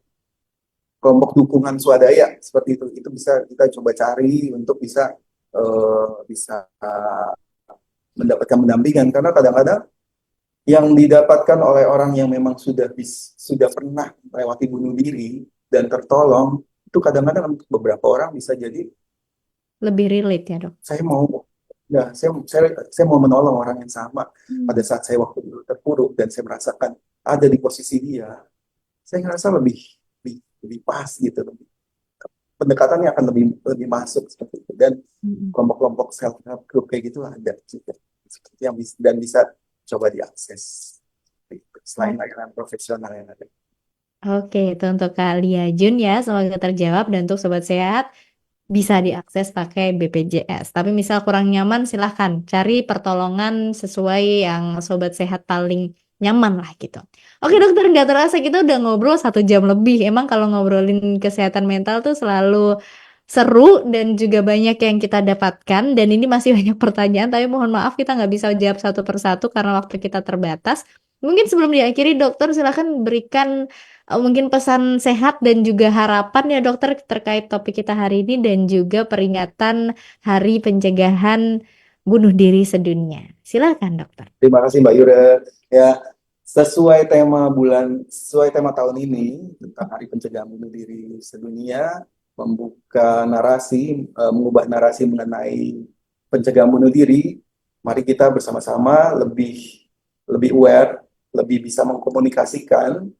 kelompok dukungan swadaya seperti itu bisa kita coba cari untuk bisa mendapatkan pendampingan, karena kadang-kadang yang didapatkan oleh orang yang memang sudah pernah melewati bunuh diri dan tertolong, itu kadang-kadang untuk beberapa orang bisa jadi Lebih relate ya dok. saya mau ya saya mau menolong orang yang sama pada Hmm. saat saya waktu dulu terpuruk dan saya merasakan ada di posisi dia. Saya ngerasa lebih pas gitu, pendekatannya akan lebih lebih masuk seperti itu, dan Mm-mm. kelompok-kelompok self help group kayak gitu ada juga seperti yang bisa, dan bisa coba diakses selain layanan profesional yang ada. Oke, itu untuk Kak Lia Jun ya. Semoga terjawab dan untuk Sobat Sehat bisa diakses pakai BPJS. Tapi misal kurang nyaman silahkan cari pertolongan sesuai yang Sobat Sehat paling nyaman lah gitu. Oke dokter, nggak terasa kita udah ngobrol 1 jam lebih. Emang kalau ngobrolin kesehatan mental tuh selalu seru dan juga banyak yang kita dapatkan. Dan ini masih banyak pertanyaan, tapi mohon maaf kita nggak bisa jawab satu persatu karena waktu kita terbatas. Mungkin sebelum diakhiri, dokter silakan berikan mungkin pesan sehat dan juga harapan ya dokter terkait topik kita hari ini dan juga peringatan Hari Pencegahan Bunuh Diri Sedunia. Silakan dokter. Terima kasih Mbak Yura. Ya, sesuai tema tahun ini tentang Hari Pencegahan Bunuh Diri Sedunia, membuka narasi, mengubah narasi mengenai pencegahan bunuh diri. Mari kita bersama-sama lebih lebih aware, lebih bisa mengkomunikasikan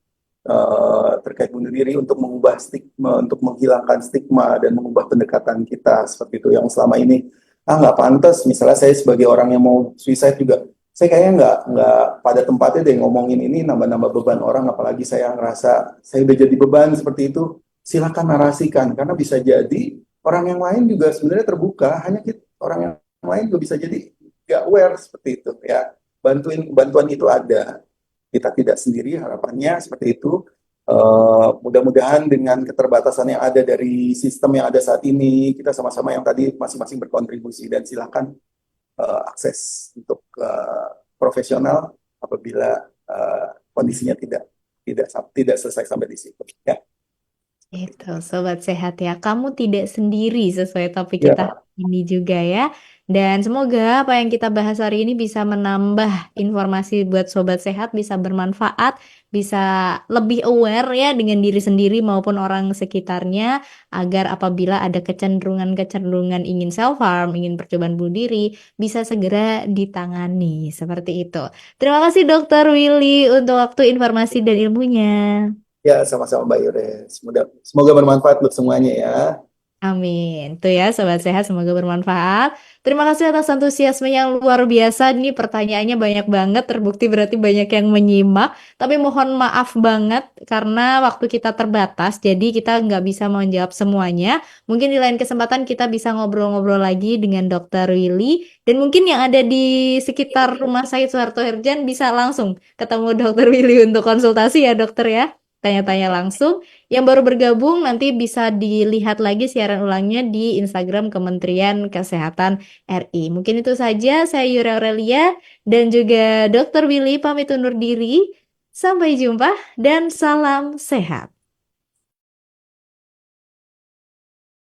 terkait bunuh diri untuk mengubah stigma, untuk menghilangkan stigma dan mengubah pendekatan kita seperti itu yang selama ini nggak pantas. Misalnya saya sebagai orang yang mau suicide juga, saya kayaknya nggak pada tempatnya deh ngomongin ini, nambah-nambah beban orang, apalagi saya ngerasa saya udah jadi beban seperti itu. Silakan narasikan karena bisa jadi orang yang lain juga sebenarnya terbuka, hanya kita, orang yang lain juga bisa jadi nggak aware seperti itu ya. Bantuan itu ada, kita tidak sendiri, harapannya seperti itu. Mudah-mudahan dengan keterbatasan yang ada dari sistem yang ada saat ini, kita sama-sama yang tadi masing-masing berkontribusi, dan silakan akses untuk profesional apabila kondisinya tidak selesai sampai di situ. Ya, Itu, sobat sehat ya. Kamu tidak sendiri sesuai topik kita ya, hari ini juga ya. Dan semoga apa yang kita bahas hari ini bisa menambah informasi buat sobat sehat, bisa bermanfaat, bisa lebih aware ya dengan diri sendiri maupun orang sekitarnya, agar apabila ada kecenderungan-kecenderungan ingin self harm, ingin percobaan bunuh diri, bisa segera ditangani seperti itu. Terima kasih Dokter Willy untuk waktu informasi dan ilmunya. ya, sama-sama Mbak Yure. Semoga bermanfaat buat semuanya ya. Amin. Tuh ya, sobat sehat, semoga bermanfaat. Terima kasih atas antusiasme yang luar biasa. Ini pertanyaannya banyak banget, terbukti berarti banyak yang menyimak. Tapi mohon maaf banget karena waktu kita terbatas, jadi kita nggak bisa menjawab semuanya. Mungkin di lain kesempatan kita bisa ngobrol-ngobrol lagi dengan Dokter Willy. Dan mungkin yang ada di sekitar rumah sakit Soeharto Herjan bisa langsung ketemu Dokter Willy untuk konsultasi ya dokter ya. Tanya-tanya langsung. Yang baru bergabung nanti bisa dilihat lagi siaran ulangnya di Instagram Kementerian Kesehatan RI. Mungkin itu saja, saya Yura Aurelia dan juga Dr. Willy pamit undur diri. Sampai jumpa dan salam sehat.